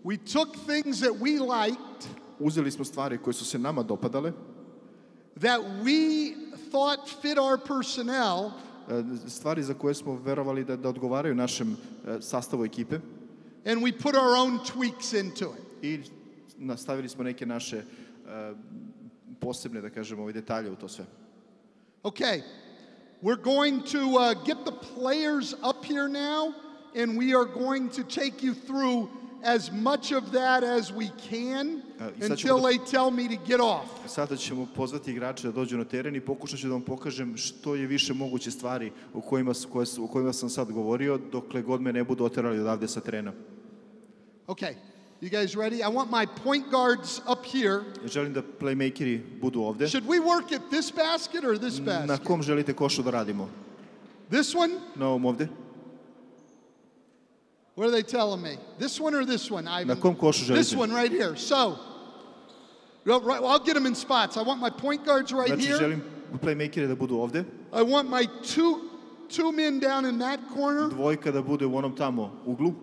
We took things that we liked. Uzeli smo stvari koje su se nama dopadale. That we thought fit our personnel. Stvari za koje smo verovali da odgovaraju našem sastavu ekipe. And we put our own tweaks into it. I nastavili smo neke naše posebne, da kažemo, detalje u to sve. Okay, we're going to get the players up here now, and we are going to take you through as much of that as we can until they tell me to get off. Sada ćemo pozvati igrače da dođu na teren i pokušat ću da vam pokažem što je više moguće stvari o kojima sam sad govorio, dokle god me ne budu oterali odavde sa terena. Okay, you guys ready? I want my point guards up here. Želim da playmakeri budu ovde. Should we work at this basket or this basket? Na kom želite košu da radimo? This one? Na ovom ovde. What are they telling me? This one or this one, Ivan? Na kom košu želite? This one right here. So, I'll get them in spots. I want my point guards right here. Znači, želim playmakere da budu ovde. I want my two men down in that corner. Dvojka da bude u onom tamo uglu.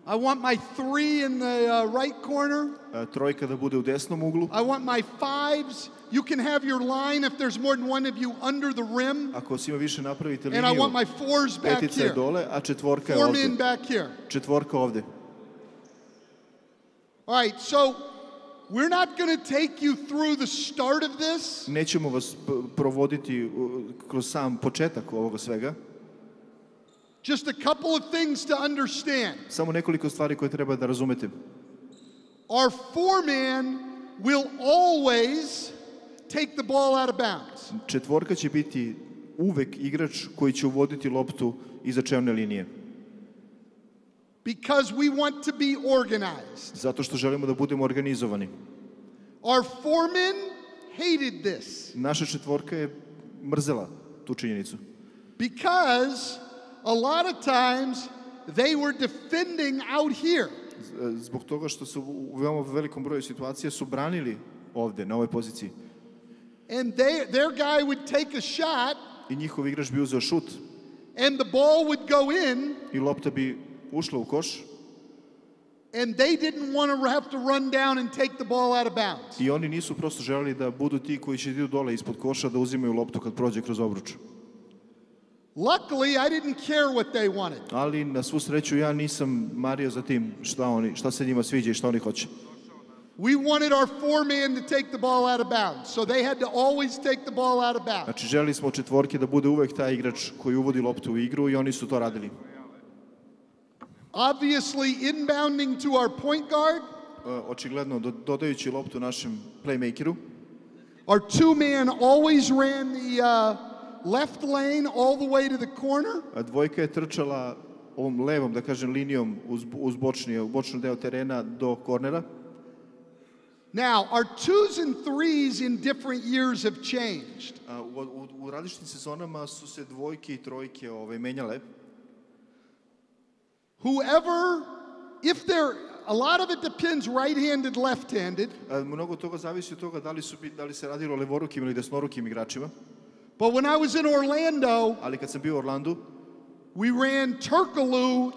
I want my 3 in the right corner. Trojka da bude u desnom uglu. I want my 5s. You can have your line if there's more than one of you under the rim. Ako svima više napravite liniju. And I want my 4s back petica je dole, a četvorka je 4 ovde. men back here. Četvorka ovde. All right, so We're not going to take you through the start of this. Nećemo vas provoditi kroz sam početak ovoga svega. Just a couple of things to understand. Samo nekoliko stvari koje treba da razumete. Our four-man will always take the ball out of bounds. Četvorka će biti uvek igrač koji će uvoditi loptu iza čevne linije. Because we want to be organized. Zato što želimo da budemo organizovani. Our foreman hated this. Naša četvorka je mrzela tu činjenicu. Because a lot of times they were defending out here. Zbog toga što su u veoma velikom broju situacija su branili ovde, na ovoj poziciji. And their guy would take a shot. I njihov igrač bi uzeo šut. And the ball would go in. I lopta bi ušla u koš. And they didn't want to have to run down and take the ball out of bounds. I oni nisu prosto želeli da budu ti koji će idu dole ispod koša da uzimaju loptu kad prođe kroz obruč. Luckily, I didn't care what they wanted. Ali na svu sreću ja nisam mario za tim šta se njima sviđa i šta oni hoće. We wanted our four-man to take the ball out of bounds, so they had to always take the ball out of bounds. Znači želeli smo četvorke da bude uvek taj igrač koji uvodi loptu u igru i oni su to radili. Obviously, inbounding to our point guard. Očigledno dodajući loptu našem playmakeru. Our two-man always ran the left lane all the way to the corner. A dvojka je trčala ovom levom, da kažem, linijom uz bočni deo terena do kornera. Now, our twos and threes in different years have changed. U različitim sezonama su se dvojke i trojke menjale. Whoever, if they're, a lot of it depends right-handed, left-handed. Mnogo toga zavisi od toga da li se radilo o levorukim ili desnorukim igračima. But when I was in Orlando, ali kad sam bio u Orlandu, we ran Turkoglu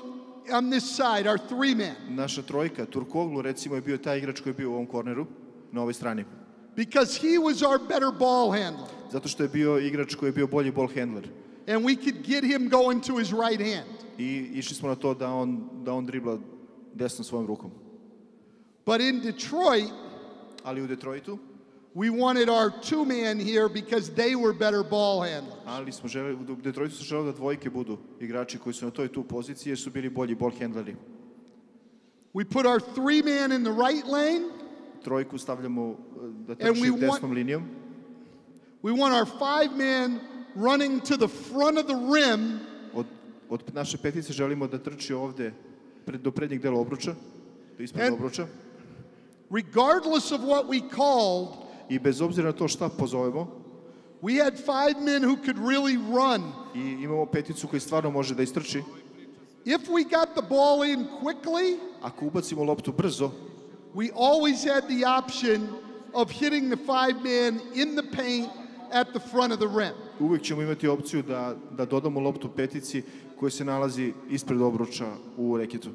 on this side, our three-man. Naša trojka, Turkoglu, recimo, je bio taj igrač koji je bio u ovom korneru, na ovoj strani. Because he was our better ball handler. Zato što je bio igrač koji je bio bolji ball handler. And we could get him going to his right hand. I išli smo na to da on dribla desnom svojom rukom. But in Detroit, ali u Detroitu, we wanted our two-man here because they were better ball handlers. Ali smo želeli, u Detroitu su želeli da dvojke budu igrači koji su na toj tu poziciji jer su bili bolji ball handleri. We put our three-man in the right lane. Trojku stavljamo da trči desnom linijom. We want our five-man running to the front of the rim. Od naše petice želimo da trči ovde do prednjeg dela obruča, do ispred obruča. Regardless of what we called, i bez obzira na to šta pozovemo, we had five men who could really run. I imamo peticu koji stvarno može da istrči. If we got the ball in quickly, ako ubacimo loptu brzo, we always had the option of hitting the five-man in the paint at the front of the rim. Uvijek ćemo imati opciju da dodamo loptu petici koja se nalazi ispred obruča u reketu.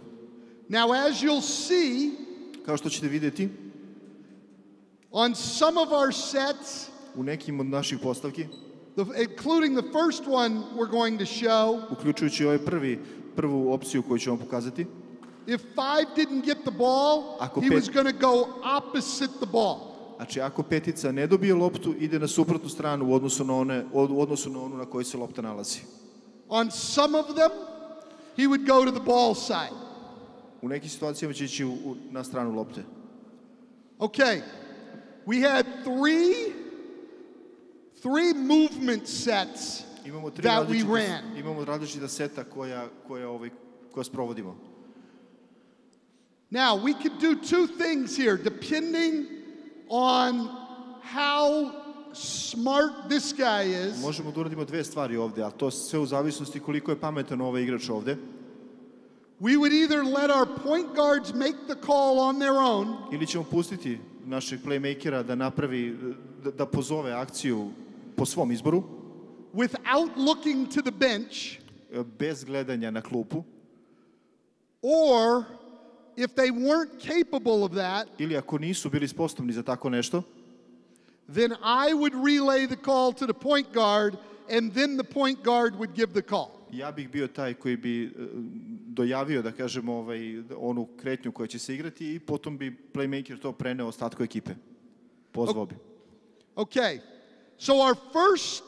Now, as you'll see, kao što ćete vidjeti, on some of our sets, u nekim od naših postavki, including the first one we're going to show, uključujući ovaj prvu opciju koju ću vam pokazati, if five didn't get the ball, he was going to go opposite the ball. Znači, ako petica ne dobije loptu, ide na suprotnu stranu u odnosu na onu na kojoj se lopta nalazi. On some of them, he would go to the ball side. U nekim situacijama će ići na stranu lopte. Okay, we had three movement sets that we ran. Imamo različita seta koja sprovodimo. Now, we could do two things here, depending on how smart this guy is. Možemo da uradimo dve stvari ovde, a to sve u zavisnosti koliko je pametan ovaj igrač ovde. We would either let our point guards make the call on their own, ili ćemo pustiti našeg playmakera da pozove akciju po svom izboru, without looking to the bench, bez gledanja na klupu, or if they weren't capable of that, ili ako nisu bili sposobni za tako nešto, then I would relay the call to the point guard, and then the point guard would give the call. Ja bih bio taj koji bi dojavio, da kažemo, onu kretnju koja će se igrati i potom bi playmaker to preneo ostatku ekipe. Pozvao bi. Okay. So our first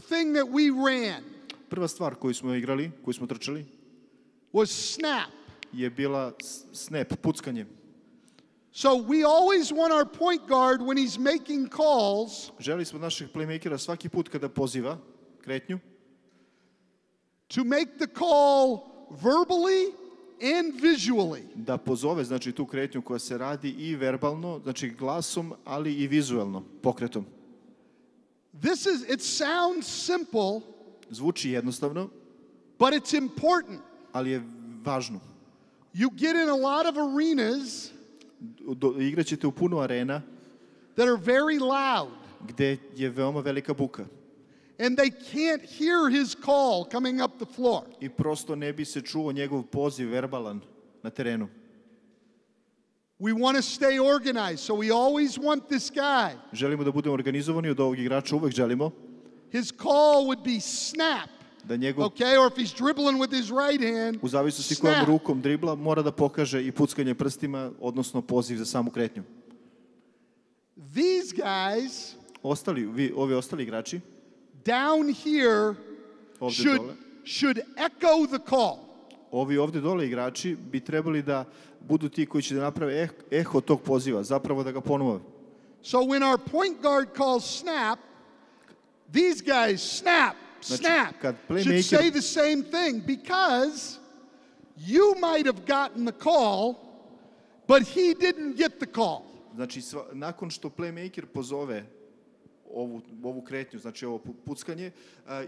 thing that we ran Prva stvar koju smo igrali, koju smo trčali, was snap. Je bila snap, puckanje. So we always want our point guard when he's making calls. Želi smo naših playmakera svaki put kada poziva kretnju to make the call verbally and visually. Da pozove, znači, tu kretnju koja se radi i verbalno, znači glasom, ali i vizuelno, pokretom. It sounds simple. Zvuči jednostavno, but it's important. Ali je važno. You get in a lot of arenas igraćete u puno arena that are very loud. Gde je veoma velika buka. And they can't hear his call coming up the floor. I prosto ne bi se čuo njegov poziv verbalan na terenu. We want to stay organized, so we always want this guy. Želimo da budemo organizovani, od ovog igrača uvek želimo. His call would be snap. Da njegov, okay, or if he's dribbling with his right hand, u zavisnosti kojom rukom dribla, mora da pokaže i puckanje prstima, odnosno poziv za samu kretnju. These guys, ovi ostali igrači, down here should echo the call. Ovi ovde dole igrači bi trebali da budu ti koji će da naprave eho tog poziva, zapravo da ga ponove. So when our point guard calls snap, these guys snap, snap, should say the same thing, because you might have gotten the call, but he didn't get the call. Znači, nakon što playmaker pozove ovu kretnju, znači ovo puckanje,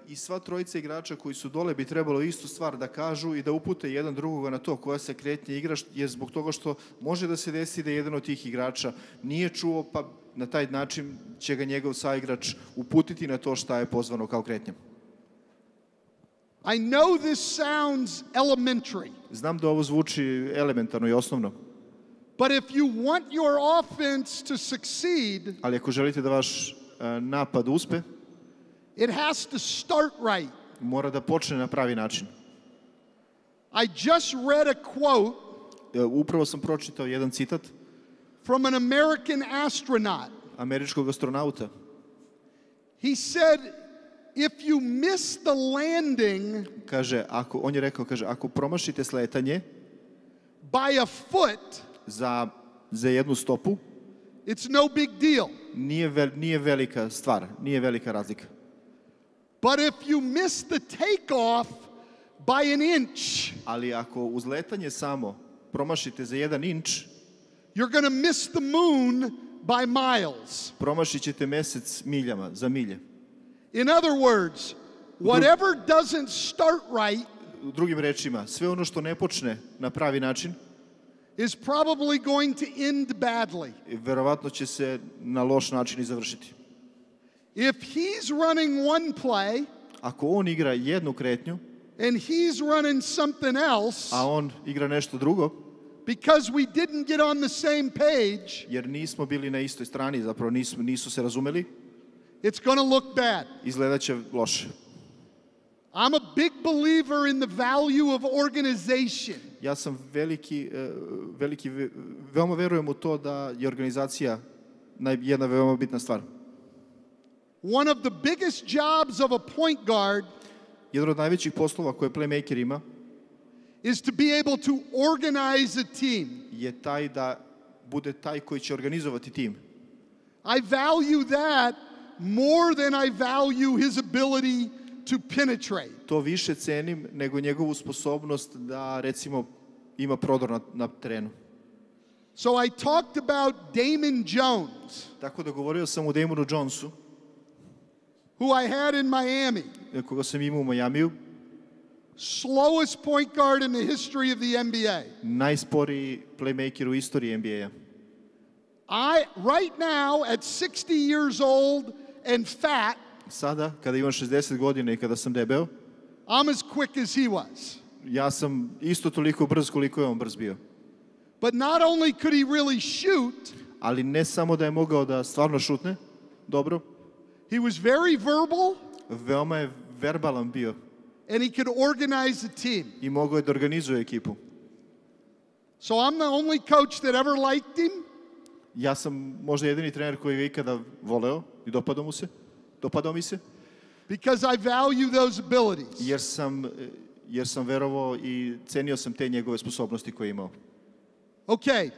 i sva trojica igrača koji su dole bi trebalo istu stvar da kažu i da upute jedan drugoga na to koja se kretnja igra, jer zbog toga što može da se desi da jedan od tih igrača nije čuo, pa na taj način će ga njegov saigrač uputiti na to šta je pozvano kao kretnja. I know this sounds elementary. Znam da ovo zvuči elementarno i osnovno. But if you want your offense to succeed, ali ako želite da vaš napad uspe, it has to start right. Mora da počne na pravi način. I just read a quote. Upravo sam pročitao jedan citat from an American astronaut. Američkog astronauta. He said, if you miss the landing, on je rekao, ako promašite sletanje by a foot, za jednu stopu, it's no big deal. Nije velika stvar, nije velika razlika. But if you miss the takeoff by an inch, ali ako uzletanje samo promašite za 1 inč, you're going to miss the moon by miles. Promašit ćete mesec miljama, za milje. In other words, whatever doesn't start right, drugim rečima, sve ono što ne počne na pravi način, is probably going to end badly. Verovatno će se na loš način i završiti. If he's running one play, ako on igra jednu kretnju, and he's running something else, a on igra nešto drugo, because we didn't get on the same page, jer nismo bili na istoj strani, zapravo nisu se razumeli, it's going to look bad. Izgledaće loše. I'm a big believer in the value of organization. Ja sam veoma verujem u to da je organizacija jedna veoma bitna stvar. One of the biggest jobs of a point guard, jedan od najvećih poslova koje playmaker ima, is to be able to organize a team. Je taj da bude taj koji će organizovati tim. I value that more than I value his ability to penetrate. To više cenim nego njegovu sposobnost da, recimo, ima prodor na terenu. So I talked about Damon Jones. Tako da govorio sam o Damonu Jonesu, who I had in Miami. Koga sam imao u Majamiju. Slowest point guard in the history of the NBA. Najsporiji playmaker u istoriji NBA-a. Right now, at 60 years old and fat, sada, kada imam 60 godina i kada sam debeo, I'm as quick as he was. Ja sam isto toliko brz koliko je on brz bio. But not only could he really shoot, ali ne samo da je mogao da stvarno šutne dobro, he was very verbal. Veoma je verbalan bio. And he could organize a team. I mogao je da organizuje ekipu. So I'm the only coach that ever liked him. Ja sam možda jedini trener koji je ikada voleo i dopadao mi se. Because I value those abilities. Jer sam verovao I cenio sam te njegove sposobnosti koje je imao. Okay,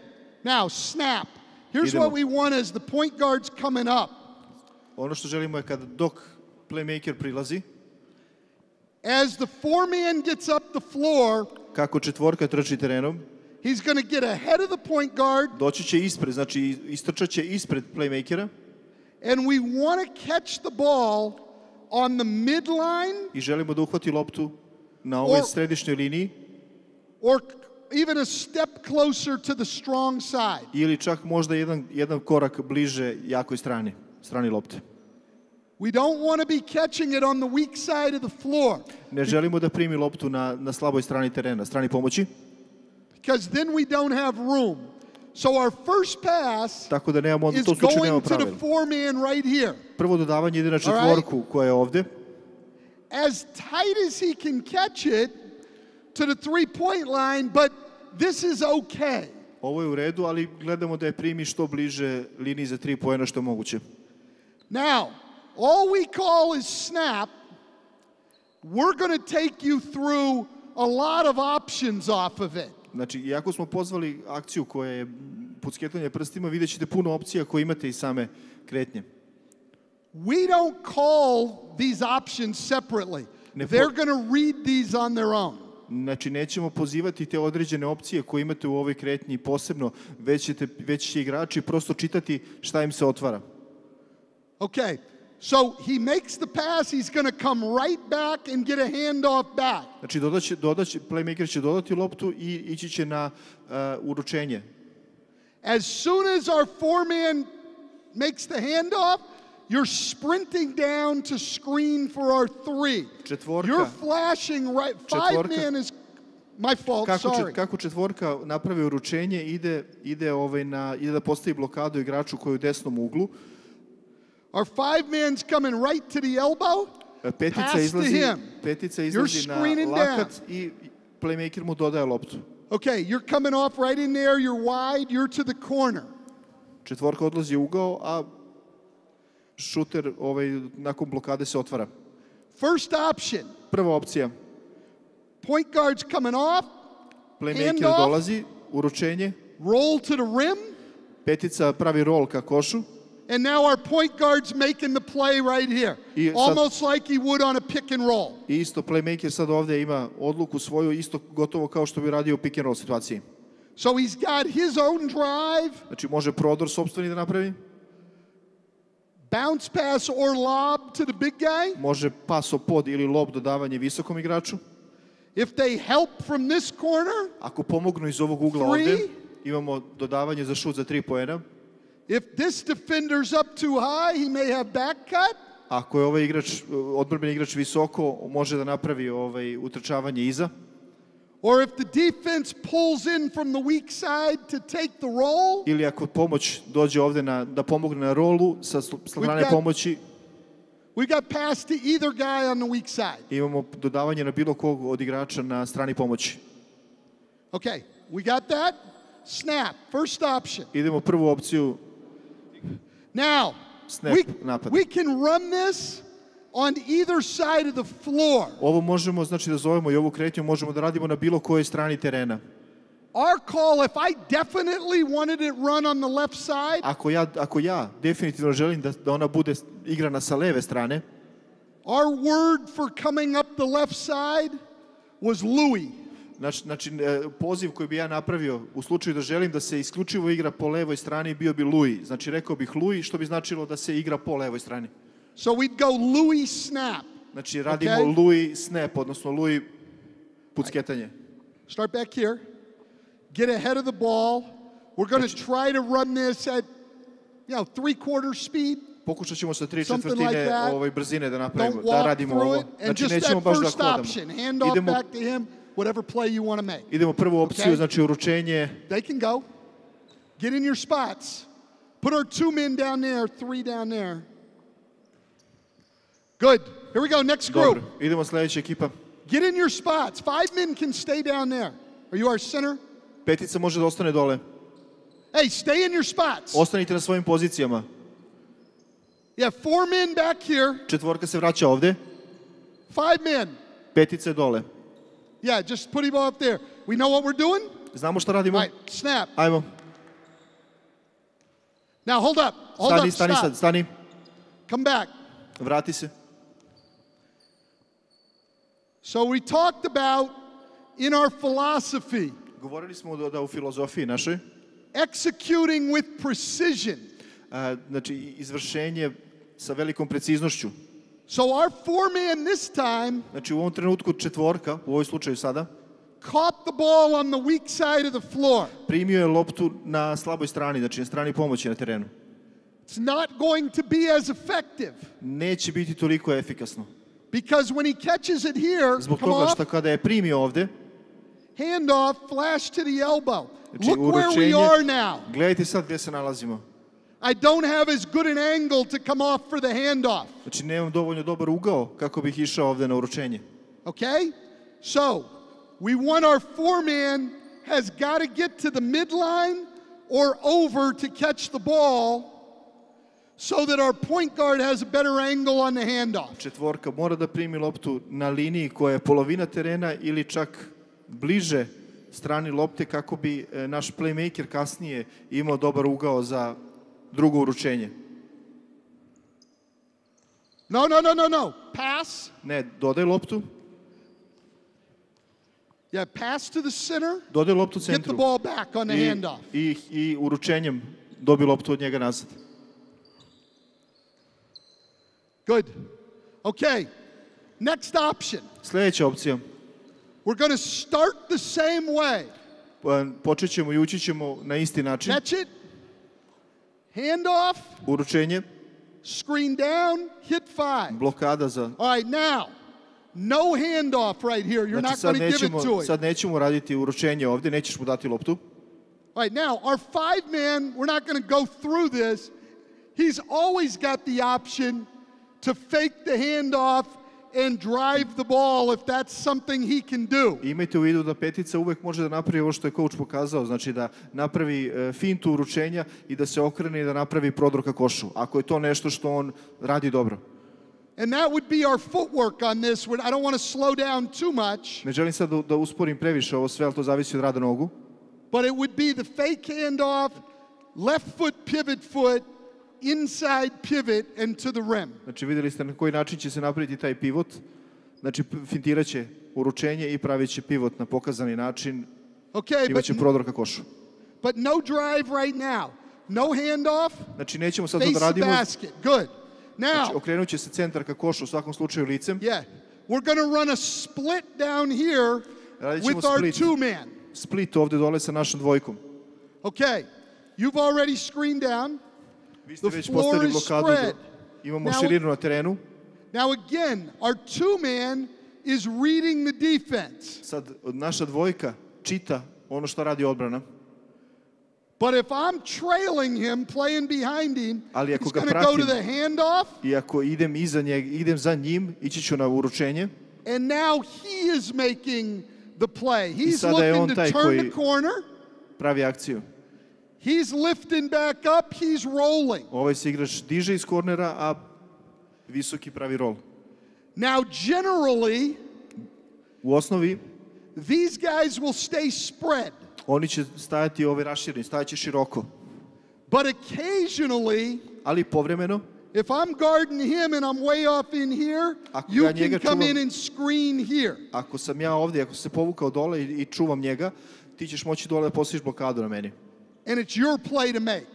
now snap. Here's what we want as the point guard's coming up. Ono što želimo je dok playmaker prilazi. As the four-man gets up the floor, kako četvorka trči terenom, he's going to get ahead of the point guard. Doći će ispred, znači istrčat će ispred playmakera. And we want to catch the ball on the midline. I želimo da uhvati loptu na ovoj središnjoj liniji. Or even a step closer to the strong side. Ili čak možda jedan korak bliže jakoj strani lopte. We don't want to be catching it on the weak side of the floor. Ne želimo da primi loptu na slaboj strani terena, strani pomoći. Because then we don't have room. So our first pass Tako da nemamo, is to slučaju nemamo going to pravila. the four-man right here. Prvo dodavanje ide na četvorku koja je ovde. As tight as he can catch it to the three-point line, but this is okay. Ovo je u redu, ali gledamo da je primi što bliže liniji za 3 poena što je moguće. Now, all we call is snap. We're going to take you through a lot of options off of it. Znači, iako smo pozvali akciju koja je pucketanje prstima, vidjet ćete puno opcija koje imate I same kretnje. We don't call these options separately. They're going to read these on their own. Znači, nećemo pozivati te određene opcije koje imate u ovoj kretnji posebno, već će igrači prosto čitati šta im se otvara. Okay, so he makes the pass, he's going to come right back and get a handoff back. Znači, playmaker će dodati loptu I ići će na uručenje. As soon as our four-man makes the handoff, you're sprinting down to screen for our three. You're flashing right. Five-man is my fault, sorry. Kako četvorka napravi uručenje, ide da postavi blokadu igraču koji je u desnom uglu. Our five-man's coming right to the elbow. Petica izlazi na lakat I playmaker mu dodaje loptu. Okay, you're coming off right in there, you're wide, you're to the corner. Četvorka odlazi u ugao, a šuter nakon blokade se otvara. First option. Prva opcija. Point guard's coming off. Playmaker dolazi, uručenje. Roll to the rim. Petica pravi roll ka košu. And now our point guard's making the play right here. Almost like he would on a pick and roll. I isto playmaker sad ovdje ima odluku svoju, isto gotovo kao što bi radio u pick and roll situaciji. So he's got his own drive. Znači može prodor sopstveni da napravi. Bounce pass or lob to the big guy. Može paso pod ili lob dodavanje visokom igraču. If they help from this corner. Ako pomognu iz ovog ugla ovdje, imamo dodavanje za šut za 3 poena. If this defender's up too high, he may have back cut. Ako je odbrambeni igrač visoko, može da napravi utrčavanje iza. Or if the defense pulls in from the weak side to take the roll. Ili ako pomoć dođe ovdje da pomogne na rolu sa strane pomoći. We got pass to either guy on the weak side. Imamo dodavanje na bilo kog od igrača na strani pomoći. Okay, we got that. Snap, first option. Idemo prvu opciju. Now, we can run this on either side of the floor. Ovo možemo, znači da zovemo I ovu kretnju, možemo da radimo na bilo kojoj strani terena. Our call, if I definitely wanted it run on the left side. Ako ja definitivno želim da ona bude igrana sa leve strane. Our word for coming up the left side was Louis. Znači, poziv koji bi ja napravio u slučaju da želim da se isključivo igra po levoj strani bio bi Louis. Znači, rekao bih Louis, što bi značilo da se igra po levoj strani. So we'd go Louis snap. Znači, radimo Louis snap, odnosno Louis pucketanje. Start back here. Get ahead of the ball. We're going to try to run this at, 3/4 speed. Pokušat ćemo sa 3/4 brzine da napravimo, da radimo ovo. Znači, nećemo baš da hodamo. Hand off back to him. Whatever play you want to make. Idemo prvu opciju, znači uručenje. They can go. Get in your spots. Put our 2 men down there, 3 down there. Good. Here we go, next group. Dobro, idemo sljedeća ekipa. Get in your spots. 5 men can stay down there. Are you our center? Petica može da ostane dole. Hey, stay in your spots. Ostanite na svojim pozicijama. Yeah, 4 men back here. Četvorka se vraća ovde. 5 men. Petica je dole. Yeah, just put him up there. We know what we're doing? Znamo šta radimo? All right, snap. Ajmo. Now hold up. Stani. Come back. Vrati se. So we talked about in our philosophy. Govorili smo da u filozofiji našoj. Executing with precision. Znači, izvršenje sa velikom preciznošću. So our 4 man this time. Znači, u ovom trenutku četvorka, u ovoj slučaju sada, caught the ball on the weak side of the floor. Primio je loptu na slaboj strani, znači na strani pomoći na terenu. It's not going to be as effective. Neće biti toliko efikasno. Because when he catches it here, zbog toga što kada je primio ovde, hand off, flash to the elbow. Znači, look where we are now. Gledajte sad gdje se nalazimo. I don't have as good an angle to come off for the handoff. Znači nemam dovoljno dobar ugao kako bih išao ovde na uručenje. Okay? So, we want our 4 man has got to get to the midline or over to catch the ball so that our point guard has a better angle on the handoff. Četvorka mora da primi loptu na liniji koja je polovina terena ili čak bliže strani lopte kako bi naš playmaker kasnije imao dobar ugao za drugo uručenje. No. Pass. Ne, dodaj loptu. Yeah, pass to the center. Dodaj loptu centru. Get the ball back on the handoff. I uručenjem dobi loptu od njega nazad. Good. Okay. Next option. Sljedeća opcija. We're going to start the same way. Počet ćemo i ući ćemo na isti način. Catch it. Hand off. Uručenje. Screen down. Hit 5. Blokada za... All right, now. No handoff right here. You're not going to give it to him. Sad nećemo raditi uručenje ovdje, nećeš mu dati loptu. All right, now, our 5 man, we're not going to go through this. He's always got the option to fake the handoff and drive the ball if that's something he can do. Imajte u vidu da petica uvek može da napravi ovo što je coach pokazao, znači da napravi fintu uručenja i da se okrene i da napravi prodor ka košu, ako je to nešto što on radi dobro. And that would be our footwork on this. I don't want to slow down too much. Ne želim sad da usporim previše ovo sve, ali to zavisi od rada nogu. But it would be the fake handoff, left foot, pivot foot, inside pivot and to the rim. Znači vidjeli ste na koji način će se napraviti taj pivot. Znači fintirat će uručenje i pravit će pivot na pokazani način. Okay, imaće prodor ka košu. But no drive right now. No handoff. Znači nećemo sad da radimo. Face the basket. Good. Now. Znači okrenut će se centar ka košu u svakom slučaju licem. Yeah. We're going to run a split down here with our 2 man. Split ovdje dole sa našom dvojkom. Okay. You've already screened down. Vi ste već postavili blokadu. Imamo širinu na terenu. Now again, our 2 man is reading the defense. Sad naša dvojka čita ono što radi odbrana. But if I'm trailing him, playing behind him, he's going to go to the handoff. I ako idem iza njega, idem za njim, ići ću na uručenje. And now he is making the play. He's looking to turn the corner. Pravi akciju. He's lifting back up, he's rolling. Ovaj se igrač diže iz kornera, a visoki pravi rol. Now generally, u osnovi, these guys will stay spread. Oni će stajati rašireni, stajaće široko. But occasionally, ali povremeno, if I'm guarding him and I'm way off in here, you can come in and screen here. Ako sam ja ovdje, ako se povukao dole i čuvam njega, ti ćeš moći dole da postaviš blokadu na meni. And it's your play to make.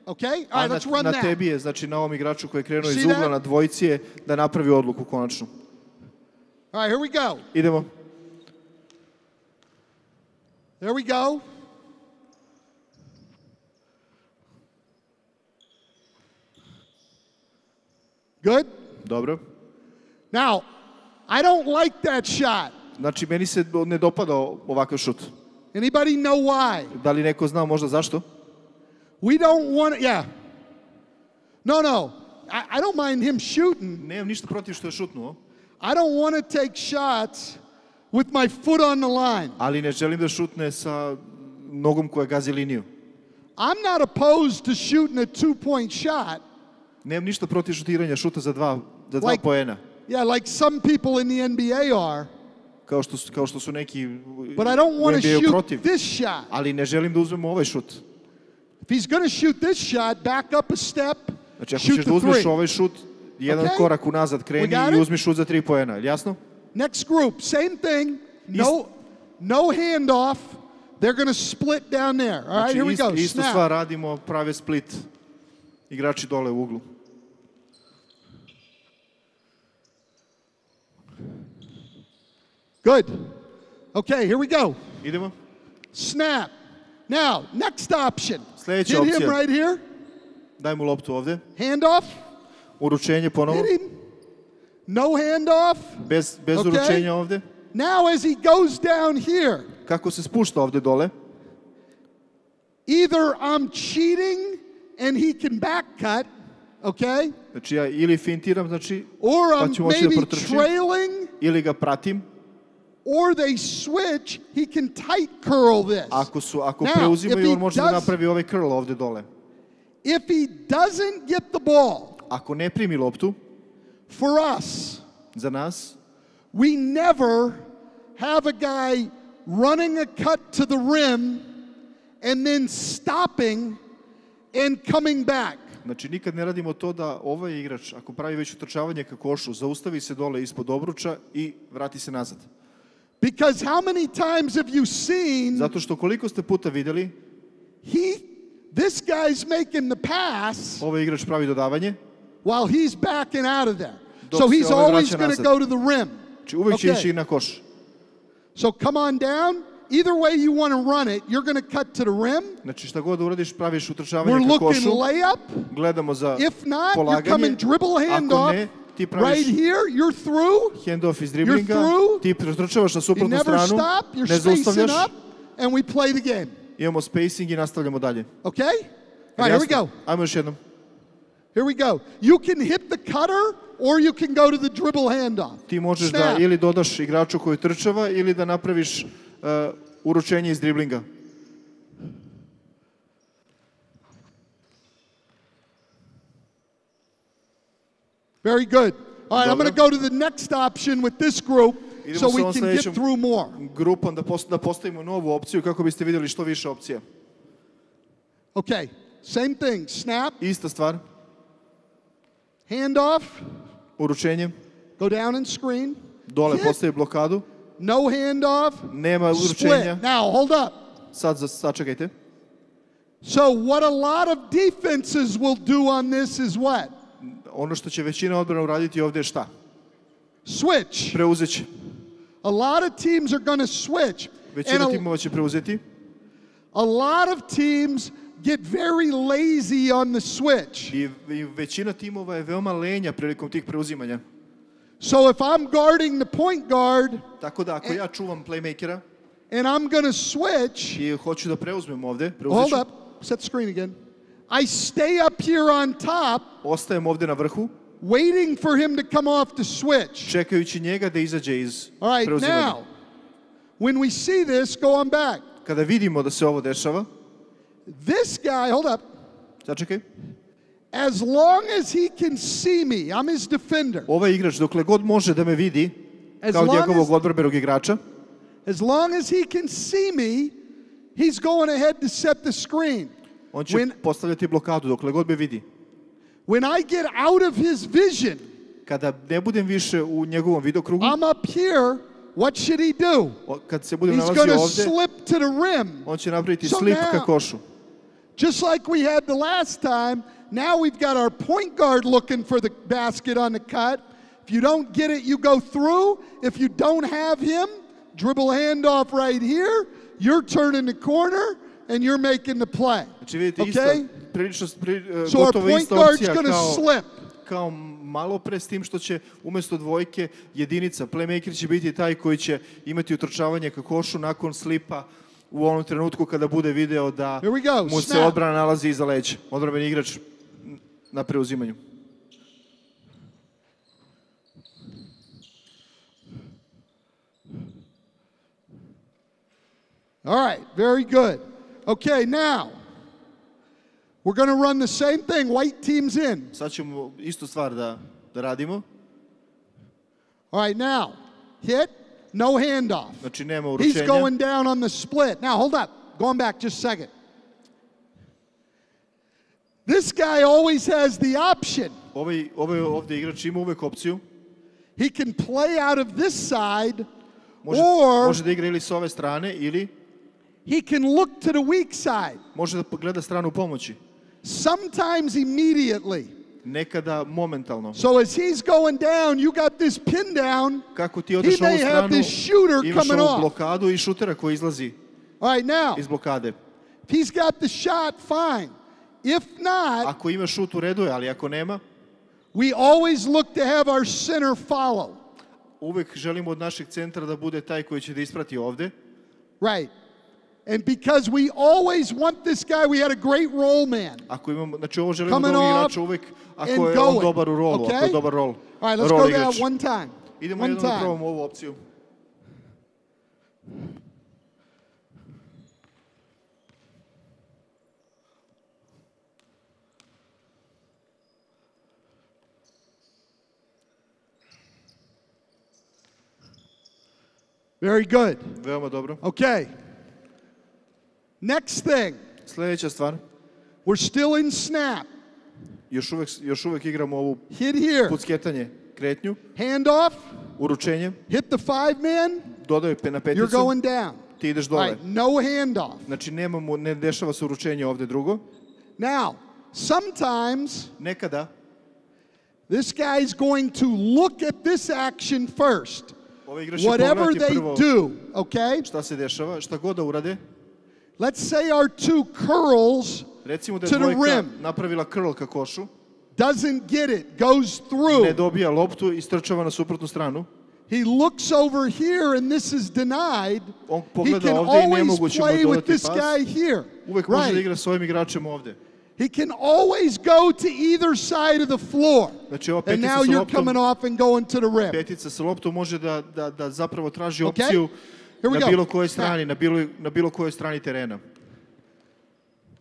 Okay? All right, let's run that. Na tebi je, znači na ovom igraču koji je krenuo iz ugla na dvojici je da napravi odluku konačno. All right, here we go. Idemo. There we go. Good? Dobro. Now, I don't like that shot. Znači, meni se ne dopada ovakav šut. Anybody know why? Da li neko zna možda zašto? We don't want to, yeah. No. I don't mind him shooting. Nemam ništa protiv što je šutnuo. I don't want to take shots with my foot on the line. Ali ne želim da šutne sa nogom koja gazi liniju. I'm not opposed to shooting a 2-point shot. Nemam ništa protiv šutiranja šuta za dva poena. Yeah, like some people in the NBA are. Kao što su neki But I don't want to NBA shoot protiv. this shot. Ali ne želim da uzmem ovaj šut. If he's going to shoot this shot, back up a step, Znači, ako shoot ćeš the da uzmeš three. ovaj šut, jedan korak unazad kreni i uzmi šut za 3 poena. Jasno? Next group, same thing. No handoff. They're going to split down there. All right, here we go. Isto Snap. stvar radimo, prave split. Igrači dole u uglu. Good. Okay, here we go. Idemo. Snap. Now, next option. Sljedeća Get him opcija. right here. Daj mu loptu ovde. Handoff. Uručenje ponovo. Hit him. No handoff. Bez uručenja ovde. Now as he goes down here. Kako se spušta ovde dole. Either I'm cheating and he can back cut, okay? Znači ja ili fintiram, znači, or pa I'm ću moći da maybe protrčim. trailing. Ili ga pratim. Or they switch, he can tight curl this. Ako preuzimaju, on može da napravi ovaj curl ovde dole. If he doesn't get the ball, ako ne primi loptu, for us, za nas, we never have a guy running a cut to the rim and then stopping and coming back. Znači, nikad ne radimo to da ovaj igrač, ako pravi već utrčavanje ka košu, zaustavi se dole ispod obruča i vrati se nazad. Because how many times have you seen? Zato što koliko ste puta videli, this guy's making the pass. Ovaj igrač pravi dodavanje. While he's backing out of there. So he's always going to go to the rim. Znači, uvijek će ići na koš. So come on down. Either way you want to run it, you're going to cut to the rim. Znači, šta god uradiš, praviš utrčavanje ka košu. We're looking layup. Gledamo za If not, polaganje. you're coming dribble handoff. Right here, you're through. Handoff iz driblinga. Ti pretrčavaš na suprotnu stranu. You never stop. You're spacing up. And we play the game. Imamo spacing i nastavljamo dalje. Okay? All right, here we go. Ajmo još jednom. Here we go. You can hit the cutter or you can go to the dribble handoff. Ti možeš da ili dodaš igraču koji trčava ili da napraviš uručenje iz driblinga. Very good. All right, I'm going to go to the next option with this group so we can get through more. Grupom da postavimo novu opciju kako biste vidjeli što više opcija. Okay, same thing. Snap. Ista stvar. Handoff. Uručenje. Go down and screen. Dole postavi blokadu. No handoff. Nema uručenja. Split. Now, hold up. Sad čekajte. So what a lot of defenses will do on this is what? Ono što će većina odbrana uraditi ovdje je šta? Switch. Preuzeće. A lot of teams are going to switch. Većina timova će preuzeti. A lot of teams get very lazy on the switch. I većina timova je veoma lenja prilikom tih preuzimanja. So if I'm guarding the point guard, tako da ako ja čuvam playmakera, and I'm going to switch, i hoću da preuzmem ovdje, hold up, set the screen again. I stay up here on top. Ostajem ovdje na vrhu. Waiting for him to come off the switch. Čekajući njega da izađe iz preuzimanja. All right, now, when we see this, go on back. Kada vidimo da se ovo dešava, this guy, hold up. Sačekaj. As long as he can see me, I'm his defender. Ovaj igrač dokle god može da me vidi, kao njegovog odbrambenog igrača, as long as he can see me, he's going ahead to set the screen. On će postavljati blokadu dokle god me vidi. When I get out of his vision, kada ne budem više u njegovom vidokrugu, I'm up here, what should he do? Kad se budem nalazio ovdje, slip to the rim. On će napraviti slip ka košu. Just like we had the last time, now we've got our point guard looking for the basket on the cut. If you don't get it, you go through. If you don't have him, dribble handoff right here. You're turning the corner and you're making the play. Znači vidite, okay? So our point guard's going to slip. Kao malo pre s tim što će umjesto dvojke jedinica, playmaker će biti taj koji će imati utrčavanje ka košu nakon slipa u onom trenutku kada bude video da mu se odbrana nalazi iza leđa. Odbrambeni igrač na preuzimanju. All right, very good. Okay, now, we're going to run the same thing. White team's in. Sad ćemo istu stvar da radimo. All right, now, hit, no handoff. Znači nema uručenja. He's going down on the split. Now, hold up. Going back just a second. This guy always has the option. Ovdje igrač ima uvek opciju. He can play out of this side, može da igra ili s ove strane, ili he can look to the weak side. Može da pogleda stranu pomoći. Sometimes immediately. Nekada momentalno. So as he's going down, you got this pin down. Kako ti odeš ovu stranu, imaš ovu blokadu i šutera koji izlazi iz blokade. If he's got the shot, fine. If not, ako ima šut u redu je, ali ako nema, we always look to have our center follow. Uvek želimo od našeg centra da bude taj koji će da isprati ovde. Right. And because we always want this guy, we had a great roll man. Ako imamo, znači ovo želimo da igrača uvek ako je on dobar u rolu, ako je dobar rol. All right, let's go that one time. Idemo jednom da probamo ovu opciju. Very good. Veoma dobro. Okay. Next thing. Sljedeća stvar. We're still in snap. Još uvek igramo ovu hit here. Pucketanje, kretnju. Hand off. Uručenje. Hit the 5-man. Dodaju na peticu. You're going down. Ti ideš dole. Right, no hand off. Znači ne dešava se uručenje ovde drugo. Now, sometimes nekada this guy is going to look at this action first. Whatever they do, okay? Šta se dešava, šta god da urade. Let's say our two curls recimo da je dvojka napravila curl ka košu. Doesn't get it, goes through. Ne dobija loptu i strčava na suprotnu stranu. He looks over here and this is denied. On he pogleda can ovde i always nemoguće mu play with dodati this pas. guy here. Uvek može da igra s ovim igračem ovde. He can always go to either side of the floor. Znači, ova and petica now sa you're loptom, coming off and going to the rim. Petica sa loptom može da zapravo traži opciju na bilo kojoj strani, na bilo kojoj strani terena.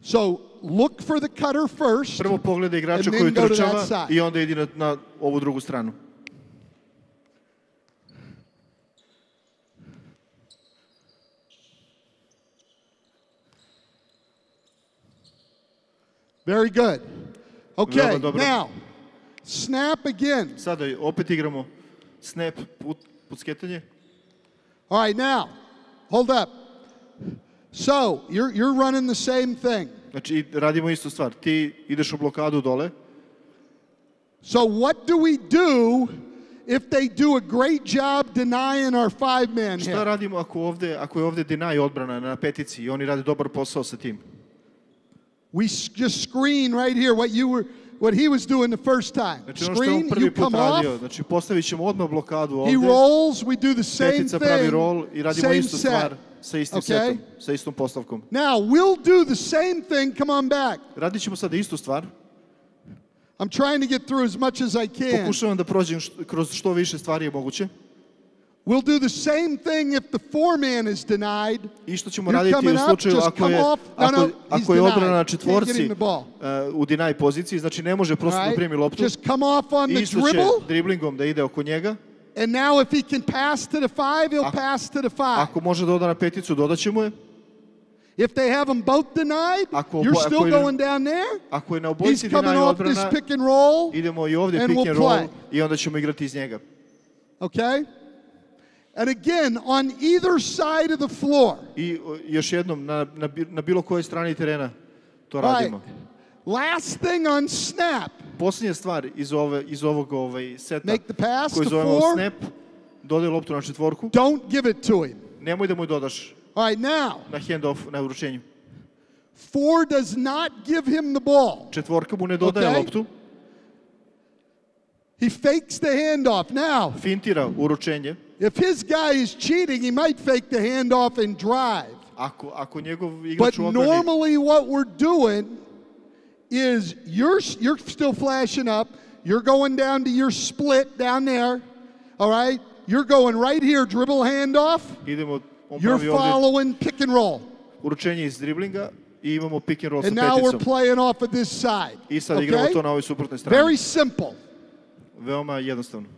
So look for the cutter first. Prvo pogleda igrača koji trčava i onda idi na ovu drugu stranu. Very good. Okay, now, snap again. Sada opet igramo snap, pucketanje. All right, now, hold up. So, you're running the same thing. Znači, radimo istu stvar. Ti ideš u blokadu dole. So, what do we do if they do a great job denying our 5-man hit? Šta radimo ako je ovde deny odbrana na petici i oni rade dobar posao sa tim? We just screen right here what he was doing the first time. Znači, screen, you come off. Znači, postavit ćemo odmah blokadu ovde. He rolls, we do the same Petica thing. pravi roll i radimo same istu stvar sa istim setom, sa istom postavkom. Now, we'll do the same thing. Come on back. Radit ćemo sada istu stvar. I'm trying to get through as much as I can. Pokušavam da prođem kroz što više stvari je moguće. We'll do the same thing if the 4-man is denied. I što ćemo raditi u slučaju ako je odbrana na četvorci u deny poziciji, znači ne može prosto da primi loptu. Just come off on the dribble. Driblingom da ide oko njega. And now if he can pass to the 5, he'll pass to the 5. Ako može da oda na peticu, dodaćemo je. If they have them both denied, you're still going down there. Ako je na obojici deny odbrana, idemo i ovdje pick and roll i onda ćemo igrati iz njega. Okay? And again, on either side of the floor. I još jednom, na bilo kojoj strani terena to radimo. Last thing on snap. Posljednja stvar iz ovog seta Make the pass koji to zovemo 4. snap, dodaj loptu na četvorku. Don't give it to him. Nemoj da mu dodaš. All right, now. Na hand-off, na uručenju. 4 does not give him the ball. Četvorka mu ne dodaje loptu. He fakes the handoff. Now, fintira uručenje. If his guy is cheating, he might fake the handoff and drive. Ako njegov igrač u odbrani. But normally what we're doing is you're still flashing up. You're going down to your split down there. All right? You're going right here, dribble handoff. Idemo You're following pick and roll. Uručenje iz driblinga i imamo pick and roll sa And now we're peticom. playing off of this side. I sad igramo to na ovoj suprotnoj strani. Very simple. Veoma jednostavno.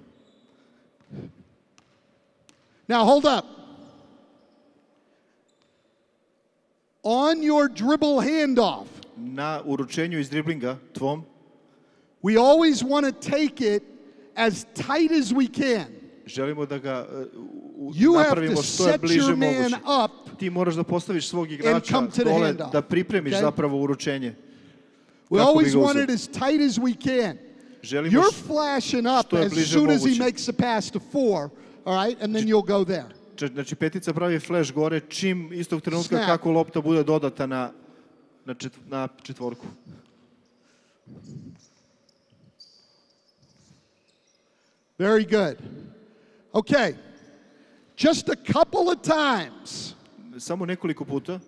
Now hold up. On your dribble handoff, Na uručenju iz driblinga tvom, we always want to take it as tight as we can. želimo da ga You have to napravimo što je set bliže your man moguće. up. Ti moraš da postaviš svog igrača come to the dole, handoff. da pripremiš Okay? zapravo uručenje. We Kako bi always ga uzeo. want it as tight as we can. Želimo You're flashing up što je as bliže soon as he moguće. makes a pass to 4, all right, and then you'll go there. Znači, petica pravi flash gore čim istog trenutka Snap. kako lopta bude dodata na četvorku. Very good. Okay. Just a couple of times. Samo nekoliko puta.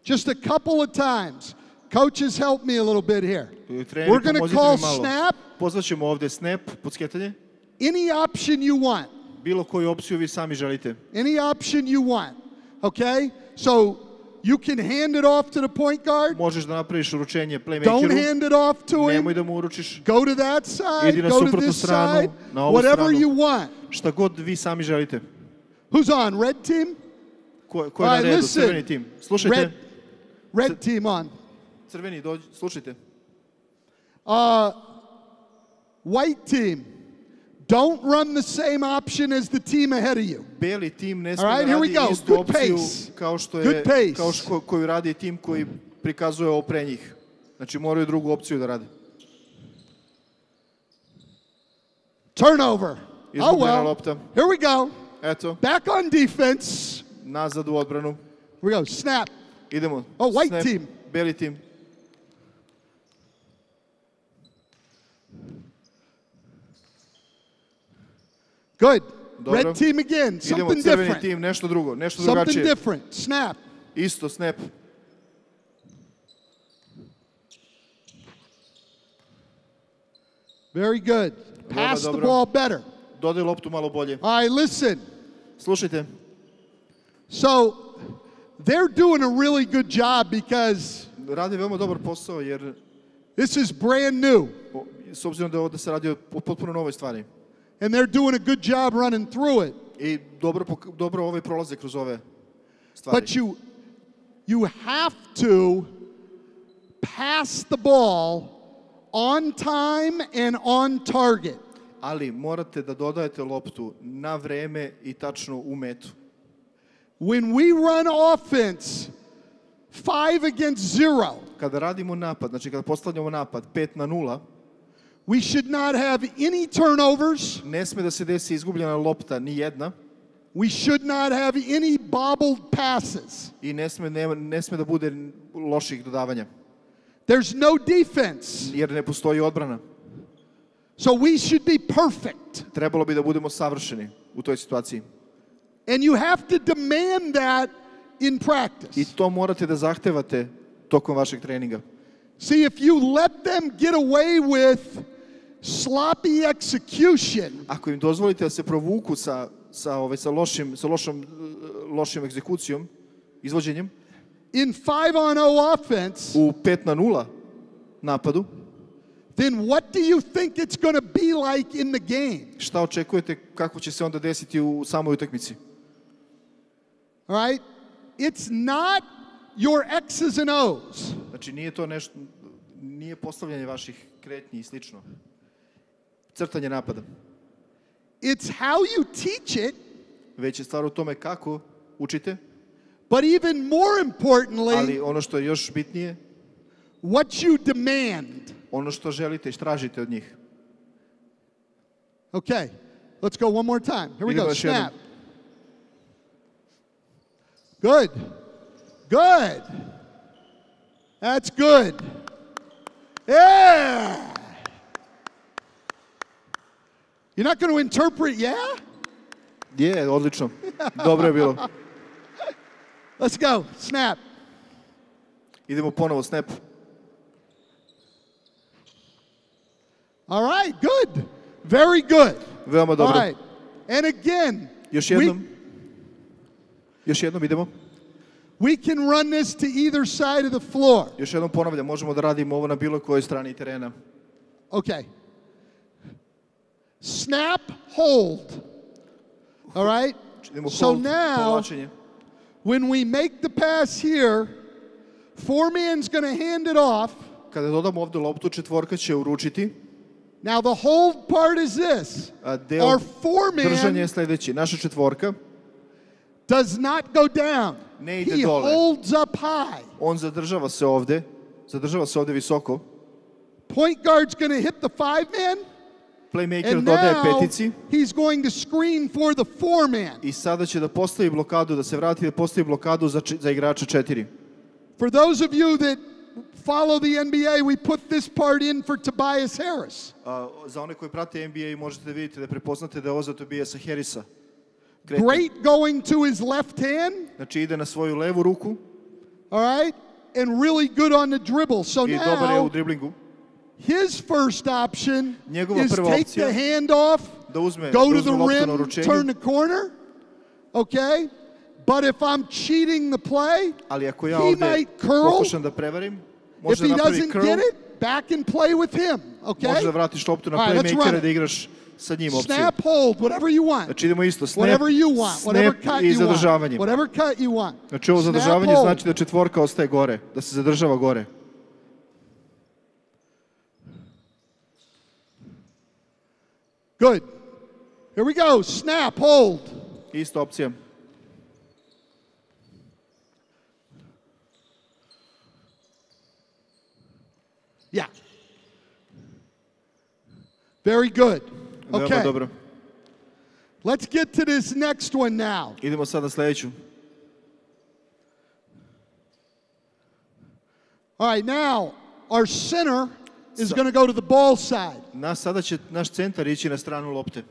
Just a couple of times. Coaches, help me a little bit here. Treneri, We're going to pomozite call mi malo. snap. Pozvaćemo ovde snap, podsketanje. Any option you want. Bilo koju opciju vi sami želite. Any option you want. Okay? So you can hand it off to the point guard. Možeš da napraviš uručenje Don't playmakeru. hand it off to Nemoj him. da mu uručiš. Go to that side. Idi na Go to suprotnu this stranu, side. na ovu Whatever stranu. you want. Šta god vi sami želite. Who's on? Red team? Ko je All na right, redu? listen. Crveni tim. Slušajte. Red team on. Crveni, slušajte. White team. Don't run the same option as the team ahead of you. Beli tim ne All sme right, da here we radi go. istu Good opciju pace. kao što Good je pace. koju radi tim koji prikazuje ovo pre njih. Znači moraju drugu opciju da rade. Turnover. Oh Izgubljena well. lopta. Here we go. Eto, Back on defense. nazad u odbranu. Here we go. Snap. Idemo. Oh, white Snap. team. Beli tim. Good. Dobro. Red team again. Idemo, Something crveni different. tim, nešto drugo, nešto Something drugačije. different. Snap. Isto, snap. Very good. Pass the dobro. ball better. Dodaj loptu malo bolje. All right, listen. Slušajte, So they're doing a really good job because rade veoma dobar posao jer this is brand new. s obzirom da ovdje se radi o potpuno novoj stvari. And they're doing a good job running through it. I dobro prolaze kroz ove stvari. But you have to pass the ball on time and on target. Ali morate da dodajete loptu na vreme i tačno u metu. When we run offense 5 against 0, Kada radimo napad, znači kada postavljamo napad 5-0, we should not have any turnovers. ne sme da se desi izgubljena lopta ni jedna We should not have any bobbled passes. i ne sme da bude loših dodavanja. There's no defense. Jer ne postoji odbrana. So we should be perfect. Trebalo bi da budemo savršeni u toj situaciji. And you have to demand that in practice. I to morate da zahtevate tokom vašeg treninga. See, if you let them get away with sloppy execution, Ako im dozvolite da se provuku sa lošim egzekucijom, izvođenjem, in 5-on-0 offense, u 5-0 napadu, then what do you think it's going to be like in the game? šta očekujete kako će se onda desiti u samoj utakmici? All right? It's not your X's and O's. Znači nije to nešto, nije postavljanje vaših kretnji i slično. Crtanje napada. It's how you teach it, Već je stvar u tome kako učite, but even more importantly, ali ono što je još bitnije, what you demand. ono što želite i tražite od njih. Okay, let's go one more time. Here we Idemo go. još jednom. Snap. Good. Good. That's good. Yeah. You're not going to interpret, yeah? Je, odlično. Dobro je bilo. Let's go. Snap. Idemo ponovo, snap. All right, good. Very good. Veoma All dobro. right. And again, Još jednom. Još jednom idemo. We can run this to either side of the floor. Još jednom ponavljam, možemo da radimo ovo na bilo kojoj strani terena. Okay. Snap, hold. All right? So now, when we make the pass here, four-man's going to hand it off. Kada dodamo ovdje loptu, četvorka će uručiti. Now the hold part is this. Our four-man držanje je sljedeći. Naša četvorka does not go down. Ne ide He dole. holds up high. On zadržava se ovdje visoko. Point guard's going to hit the five-man. Playmaker And dodaje now petici. he's going to screen for the four-man. I sada će da postavi blokadu, da se vrati da postavi blokadu za igrača 4. For those of you that follow the NBA, we put this part in for Tobias Harris. Za one koji prate NBA možete da vidite, da prepoznate da je ovo za Tobiasa Harrisa. Great going to his left hand. Znači ide na svoju levu ruku. All right? And really good on the dribble. So I dobar je u now driblingu. his first option Njegova is prva take opcija the hand off, da uzme go to the loptu na rim, uručenju. turn the corner. Okay? But if I'm cheating the play, Ali ako ja he ovdje might curl. pokušam da prevarim, If može he da napravi doesn't curl, get it, back and play with him. Okay? može da vratiš loptu na All right, let's run playmakera it. da igraš sa njim opciju. Snap, hold, whatever you want. Znači idemo isto, snap, Whatever you want, whatever snap cut i you want. zadržavanje. Whatever cut you want. Znači ovo Snap, zadržavanje hold. znači da četvorka ostaje gore, da se zadržava gore. Good. Here we go. Snap, hold. Ista opcija. Yeah. Very good. Veoma Okay. dobro. Let's get to this next one now. Idemo sad na sljedeću. All right, now our center is going to go to the ball side. Sada će naš centar ići na stranu lopte.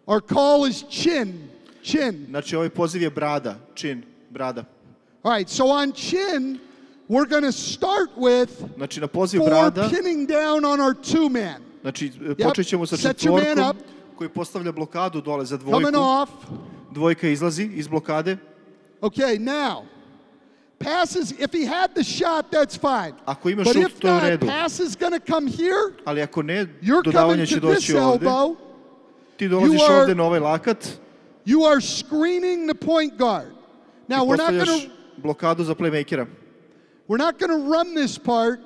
Our call is chin. Chin. Znači ovaj poziv je brada, čin, brada. All right, so on chin, we're going to start with Znači na poziv four brada, pinning down on our two-man. znači počet ćemo sa Set your man četvorkom up. koji postavlja blokadu dole za Coming dvojku. off. Dvojka izlazi iz blokade. Okay, now, passes, if he had the shot, that's fine. Ako ima But šut, if to je u not, redu. pass is going to come here. Ali ako ne, You're dodavanje coming će to this doći ovdje. elbow. Ti dolaziš You are- ovdje na ovaj lakat You are screening the point guard. Now, i we're not postavljaš going to blokadu za playmakera. run this part,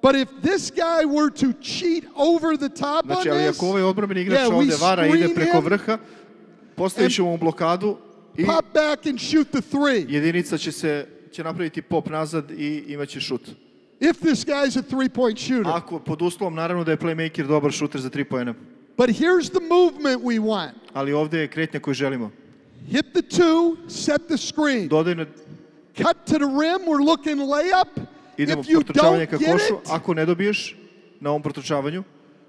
but if this guy were to cheat over the top Znači, on ali this, ako ovaj odbrambeni igrač yeah, we ovdje vara i ide screen preko him, vrha, postavit ćemo mu blokadu i pop back and shoot the three. jedinica će napraviti pop nazad i imaće šut. If this guy's a three-point shooter. Ako, pod uslovom, naravno da je playmaker dobar šuter za 3 poena. But here's the movement we want. Ali ovdje je kretnja koju želimo. Hit the two, set the screen. Dodaj na, Cut to the rim, we're looking layup. idemo If you protrčavanje don't ka get košu. it, Ako ne dobiješ na ovom protrčavanju,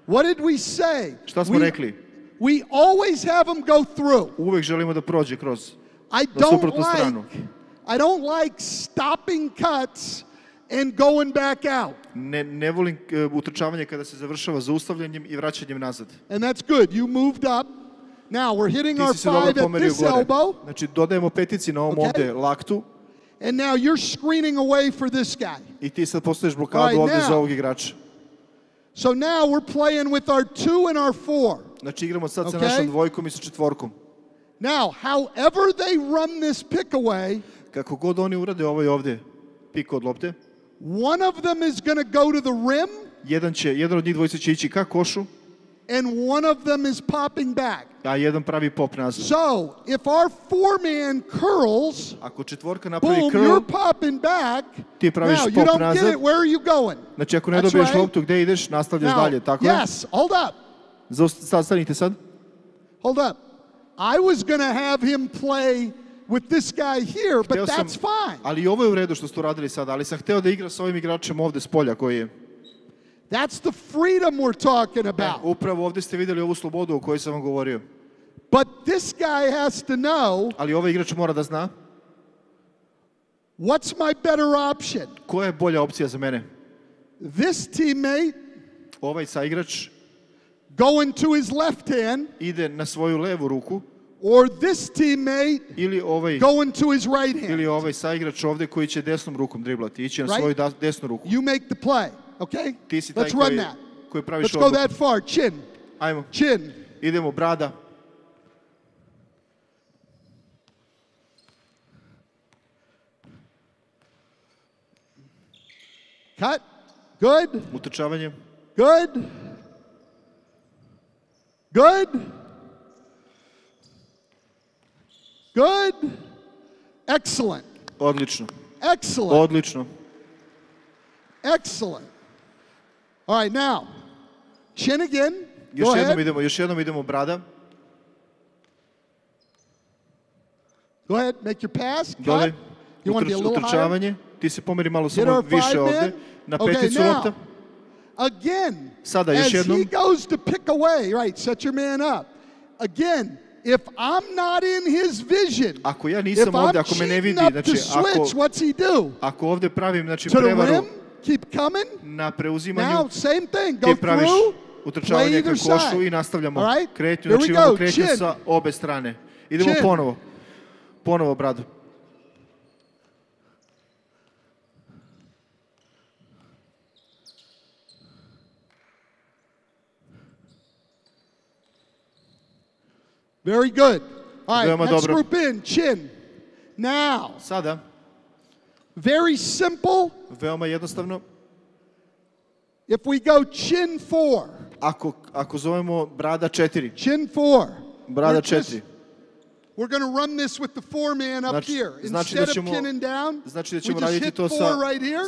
what did we say? šta smo rekli? We always have them go through. Uvek želimo da prođe kroz I na suprotnu don't stranu. like stopping cuts and going back out. Ne volim utrčavanje kada se završava zaustavljanjem i vraćanjem nazad. And that's good. You moved up. Now we're hitting Ti our si se dobro five at pomerio this gore. elbow. Znači dodajemo petici na ovom Okay. ovdje laktu And now you're screening away for this guy. i ti sad postaviš blokadu Right ovdje now. za ovog igrača. So now we're playing with our two and our four. Znači igramo sad sa Okay. našom dvojkom i sa četvorkom. Now, however they run this pick away, Kako god oni urade ovaj ovdje pik od lopte, one of them is going to go to the rim jedan od njih dvojice će ići ka košu, and one of them is popping back. a jedan pravi pop nazad. So, if our four-man curls, Ako četvorka napravi boom, curl, you're popping back. ti praviš Now, you pop don't nazad. get it, where are you going? Znači ako ne That's dobiješ right. loptu gdje ideš, nastavljaš Now, dalje, tako je? yes, hold up. Stanite sad. Hold up. I was going to have him play with this guy here, but Hteo sam- that's fine. Ali i ovo je u redu što ste uradili sad, ali sam hteo da igra sa ovim igračem ovdje s polja koji je. That's the freedom we're talking about. Upravo ovdje ste vidjeli ovu slobodu o kojoj sam vam govorio. But this guy has to know, Ali ovaj igrač mora da zna what's my better option? koja je bolja opcija za mene. This teammate Ovaj saigrač going to his left hand, ide na svoju levu ruku Or this teammate ili ovaj going to his right hand. Ili ovaj saigrač ovde koji će desnom rukom driblati, ići na svoju desnu ruku. You make the play, okay? Ti si taj koji praviš Let's go that far. Chin. Ajmo. Chin. Idemo, brada. Cut. Good. Utrčavanje. Good. Good. Good. Excellent. Odlično. Excellent. Odlično. Excellent. All right, now, chin again. Još jednom idemo brada. Go ahead, make your pass. Cut. Dole. You want to be a little higher? Ti se pomeri malo samo više ovde. Na peticu lopta. Again, Sada as još jednom. he goes to pick away, right, set your man up. Again, if I'm not in his vision, ako ja nisam ovde, ako me ne vidi, znači what's he do? Ako ovde pravim, znači to prevaru the rim, keep coming. Na preuzimanju, now, same thing, go through, utrčavanje ka košu i nastavljamo kretnju, znači imamo kretnju sa obe strane. Idemo ponovo bradu. Very good. All right, next group in, chin. Now. Sada. Very simple. Veoma jednostavno. If we go chin 4. Ako zovemo brada 4. Chin 4. Brada 4. We're going to run this with the 4-man up here. Instead of pinning down, znači da ćemo raditi to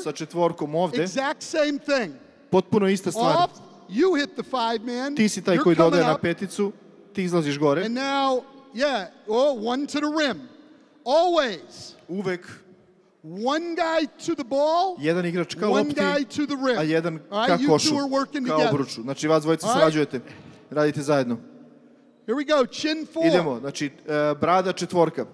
sa četvorkom ovde. Exact same thing. Potpuno ista stvar. Off, you hit the 5-man. Ti si taj koji dodaje na peticu. Ti izlaziš gore. And now, one to the rim. Always. Uvek. One guy to the ball. Jedan igrač ka lopti. One guy to the rim. A jedan ka košu. Ka obruču. Znači vas dvojica sarađujete. Radite zajedno. Here we go, chin 4. Idemo, znači brada četvorka.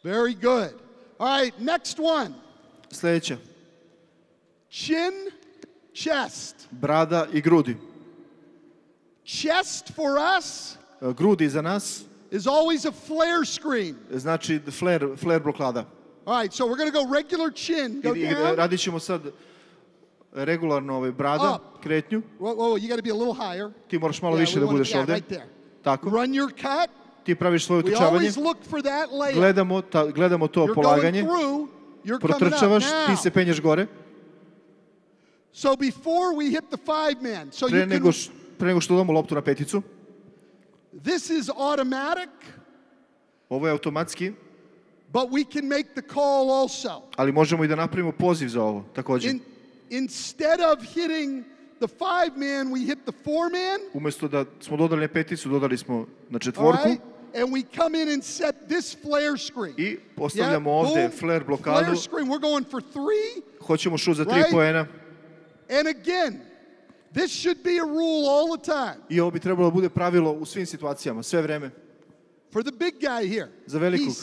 Very good. All right, next one. Sljedeća. Chin, chest. Brada i grudi. Chest for us. Grudi za nas. Is always a flare screen. Znači flare blokada. All right, so we're going to go regular chin. Go down. Radit ćemo sad regularno brada, kretnju. Whoa, you got to be a little higher. Ti moraš malo više da budeš ovde. Right there. Tako. Run your cut. Ti praviš svoje utrčavanje. We always look for that layup. Gledamo to polaganje. Protrčavaš, ti se penješ gore. So before we hit the 5-man, so pre nego što damo loptu na peticu. This is automatic. Ovo je automatski. But we can make the call also. Ali možemo i da napravimo poziv za ovo, također. Instead of hitting the 5-man, we hit the 4-man. Umjesto da smo dodali na peticu, dodali smo na četvorku. And we come in and set this flare screen. I postavljamo ovde flare blokadu. Flare screen, we're going for 3. Hoćemo šut za 3 poena. And again, this should be a rule all the time. I ovo bi trebalo da bude pravilo u svim situacijama, sve vreme. For the big guy here. Za velikog.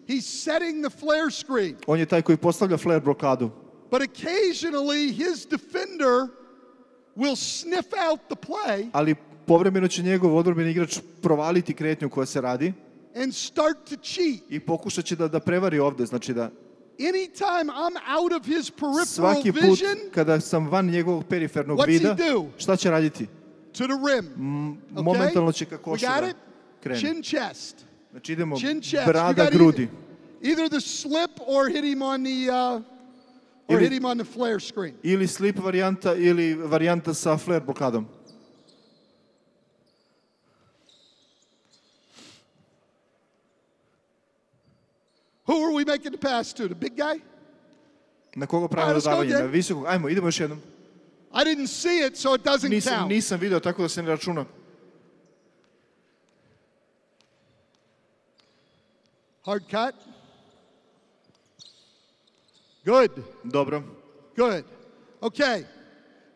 He's setting the flare screen. On je taj koji postavlja flare blokadu. But occasionally his defender will sniff out the play. Ali povremeno će njegov odbrambeni igrač provaliti kretnju koja se radi. And start to cheat. I pokušat će da prevari ovde, znači da anytime I'm out of his peripheral svaki put kada sam van njegovog perifernog vida, šta će raditi? To the rim. Momentalno će ka košu da krene. Chin chest. Znači idemo brada grudi. Either the slip or hit him on the hit him on the flare screen. Ili slip varijanta ili varijanta sa flare blokadom. Who are we making the pass to? The big guy? Na koga pravimo dodavanje? Na visokog? Ajmo, idemo još jednom. I didn't see it, so it doesn't count. Nisam video, tako da se ne računa. Hard cut. Good. Dobro. Good. Okay.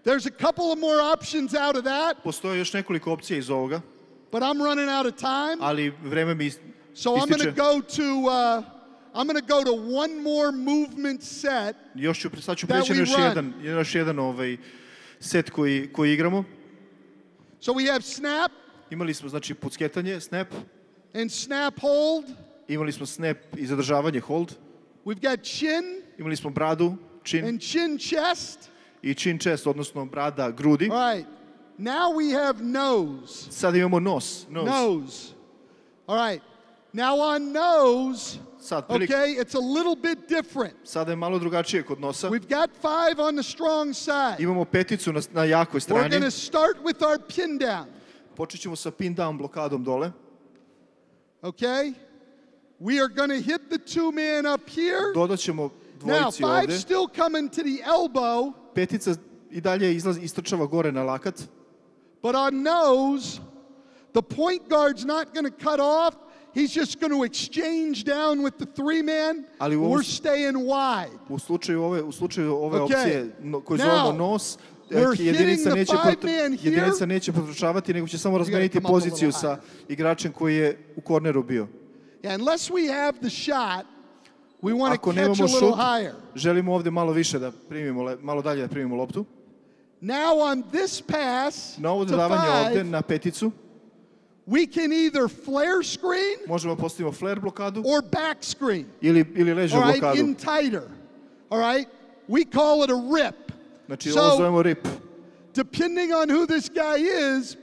There's a couple of more options out of that. Postoje još nekoliko opcija iz ovoga. But I'm running out of time. Ali vreme mi ističe. So I'm going to go to one more movement set. Sad ću preći na još jedan set koji igramo. So we have snap. Imali smo znači pucketanje, snap. And snap hold. Imali smo snap i zadržavanje, hold. We've got chin. Imali smo bradu, chin. And chin chest. I chin chest, odnosno brada, grudi. All right. Now we have nose. Sad imamo nos. Nose. All right. Now on nose, okay, it's a little bit different. Sada je malo drugačije kod nosa. We've got 5 on the strong side. Imamo peticu na jakoj strani. We're going to start with our pin down. Počet ćemo sa pin down blokadom dole. Okay? We are going to hit the 2-man up here. Dodat ćemo dvojici now, 5 ovde. still coming to the elbow. Petica i dalje istrčava gore na lakat. But on nose, the point guard's not going to cut off. He's just going to exchange down with the 3-man. We're staying wide. U slučaju ove opcije koju zovemo nos, jedinica neće potrošavati, nego će samo razmeniti poziciju sa igračem koji je u korneru bio. Unless we have the shot, we want to catch a little higher. Želimo ovde malo više da primimo, malo dalje da primimo loptu. Now on this pass na ovo dodavanje ovde na peticu, we can either flare screen možemo postavimo flare blokadu or back screen. Ili ležu blokadu. All right, in tighter. All right? We call it a rip. Znači ovo zovemo rip. Depending on who this guy is,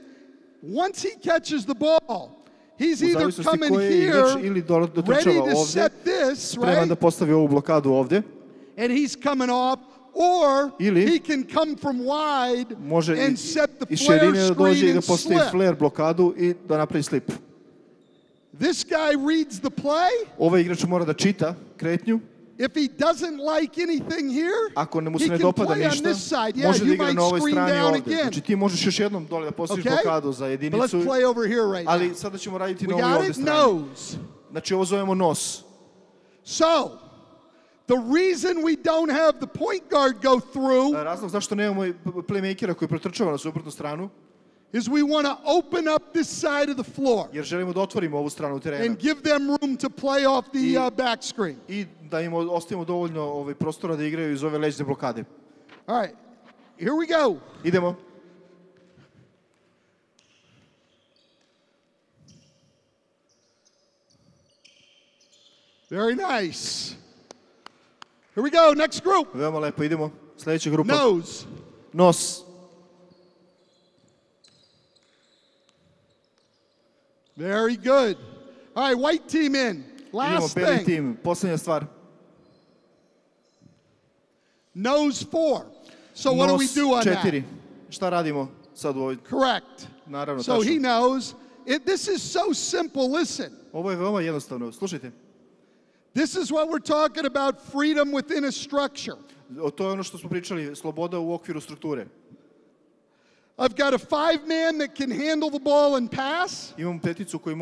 once he catches the ball, he's either coming here ready to set this, spreman da postavi ovu blokadu ovde. And he's coming off. Or he can come from wide and set the flare screen and slip. Flare blokadu i da napravi slip. This guy reads the play. Ovaj igrač mora da čita kretnju. If he doesn't like anything here, ako mu se ne dopada ništa, može da igra na ovoj strani ovde. Znači ti možeš još jednom dole da postaviš blokadu za jedinicu. Ali sada ćemo raditi na ovoj ovde strani. Znači ovo zovemo nos. So, the reason we don't have the point guard go through razlog zašto nemamo playmakera koji protrčava na suprotnu stranu is we want to open up this side of the floor. Jer želimo da otvorimo ovu stranu terena. And give them room to play off the back screen. I da im ostavimo dovoljno prostora da igraju iz ove leđne blokade. All right. Here we go. Idemo. Very nice. Here we go, next group. Veoma lepo, idemo. Sljedeća grupa. Nose. Nos. Very good. All right, white team in. Last idemo, beli tim. Poslednja stvar. Nose 4. So what do we do on that? 4. Šta radimo sad u ovoj? Correct. Naravno, so he knows. This is so simple. Listen. Ovo je veoma jednostavno. Slušajte. This is what we're talking about, freedom within a structure. To je ono što smo pričali, sloboda u okviru strukture. I've got a 5-man that can handle the ball and pass. Imam peticu koji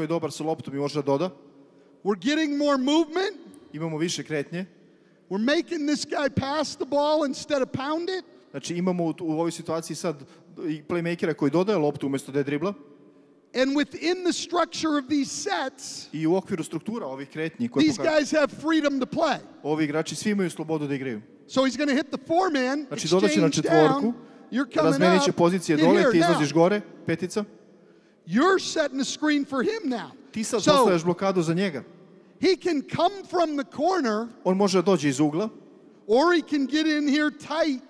je dobar sa loptom i može da doda. We're getting more movement. Imamo više kretnje. We're making this guy pass the ball instead of pound it. Znači imamo u ovoj situaciji sad playmakera koji dodaje loptu umjesto da je dribla. And within the structure of these sets, i u okviru struktura ovih kretnji koje these guys have freedom to play. Ovi igrači svi imaju slobodu da igraju. So he's going to hit the 4-man, znači dodaće na četvorku, razmeniće pozicije dole, ti izlaziš gore, petica. You're setting a screen for him now. Ti sad postavljaš blokadu za njega. He can come from the corner. On može da dođe iz ugla. Or he can get in here tight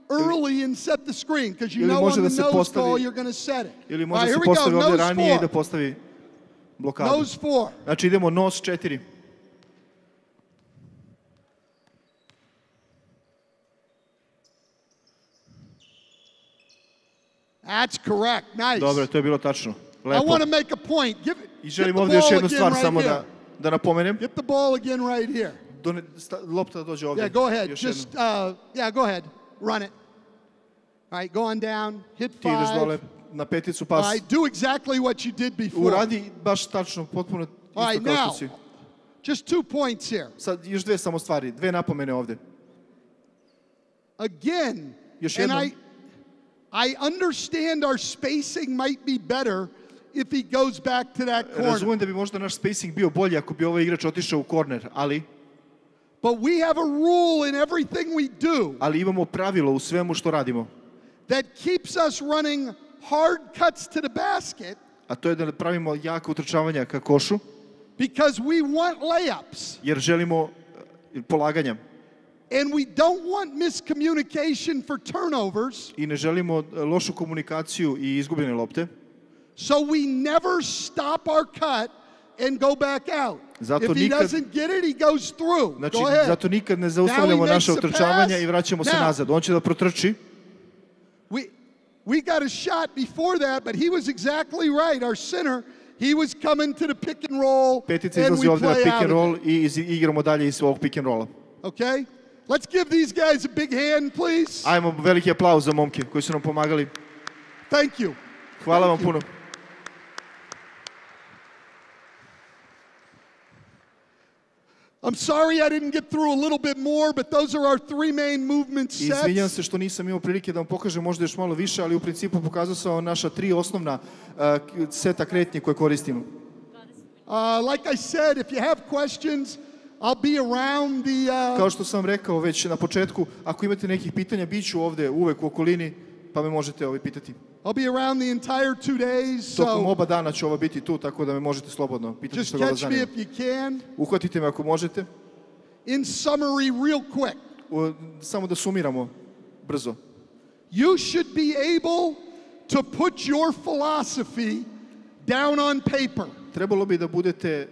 early and set the screen, because you know on the nose ball you're going to set it. Ili može da se postavi ovdje ranije i da postavi blokadu. Nose 4. Znači idemo nos 4. That's correct. Nice. Dobro, to je bilo tačno. Lepo. I want to make a point. I želim ovdje još jednu stvar samo da napomenem. Get the ball again right here. Lopta dođe ovdje. Yeah, go ahead. Just go ahead. Run it. All right, go on down. Hit 5. Ti ideš dole na peticu, pas. All right, do exactly what you did before. Uradi baš tačno, potpuno isto kao što si. Just 2 points here. Sad još dve samo stvari, dve napomene ovdje. Again, još jednom. And I understand our spacing might be better if he goes back to that corner. Razumijem da bi možda naš spacing bio bolji ako bi ovaj igrač otišao u korner, ali but we have a rule in everything we do. Ali imamo pravilo u svemu što radimo. that keeps us running hard cuts to the basket. A to je da pravimo jaka utrčavanja ka košu. Because we want layups. Jer želimo polaganja. And we don't want miscommunication for turnovers. I ne želimo lošu komunikaciju i izgubljene lopte. So we never stop our cut and go back out. If he doesn't get it, he goes through. Znači, go ahead. zato nikad ne zaustavljamo naše utrčavanja i vraćamo se nazad. On će da protrči. We got a shot before that, but he was exactly right. Our center, he was coming to the pick and roll, Petica and izlazi we ovdje na play pick out and of roll it. i igramo dalje iz ovog pick and rolla. Okay? Let's give these guys a big hand, please. Ajmo veliki aplauz za momke koji su nam pomagali. Thank you. Hvala vam puno. I'm sorry I didn't get through a little bit more, but those are our three main movement sets. Izvinjam se što nisam imao prilike da vam pokažem možda još malo više, ali u principu pokazao sam vam naša tri osnovna seta kretnje koje koristimo. Like I said, if you have questions, I'll be around the... Kao što sam rekao već na početku, ako imate nekih pitanja, bit ću ovdje uvek u okolini, pa me možete pitati. I'll be around the entire 2 days. Tokom oba dana ću biti tu, tako da me možete slobodno pitati što ga vas zanima. Just catch me if you can. Uhvatite me ako možete. In summary, real quick. Samo da sumiramo brzo. You should be able to put your philosophy down on paper. Trebalo bi da budete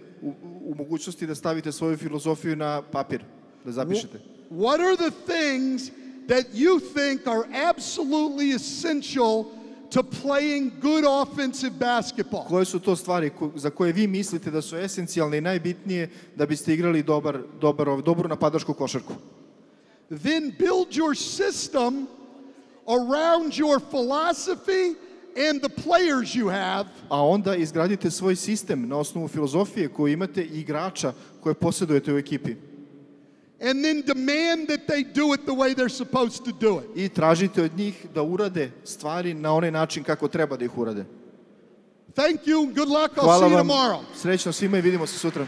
u mogućnosti da stavite svoju filozofiju na papir, da zapišete. What are the things that you think are absolutely essential to playing good offensive basketball? Koje su to stvari za koje vi mislite da su esencijalne i najbitnije da biste igrali dobru napadačku košarku? Then build your system around your philosophy and the players you have. A onda izgradite svoj sistem na osnovu filozofije koju imate i igrača koje posjedujete u ekipi. And then demand that they do it the way they're supposed to do it. I tražite od njih da urade stvari na onaj način kako treba da ih urade. Thank you. Good luck. I'll see you tomorrow. Srećno svima i vidimo se sutra.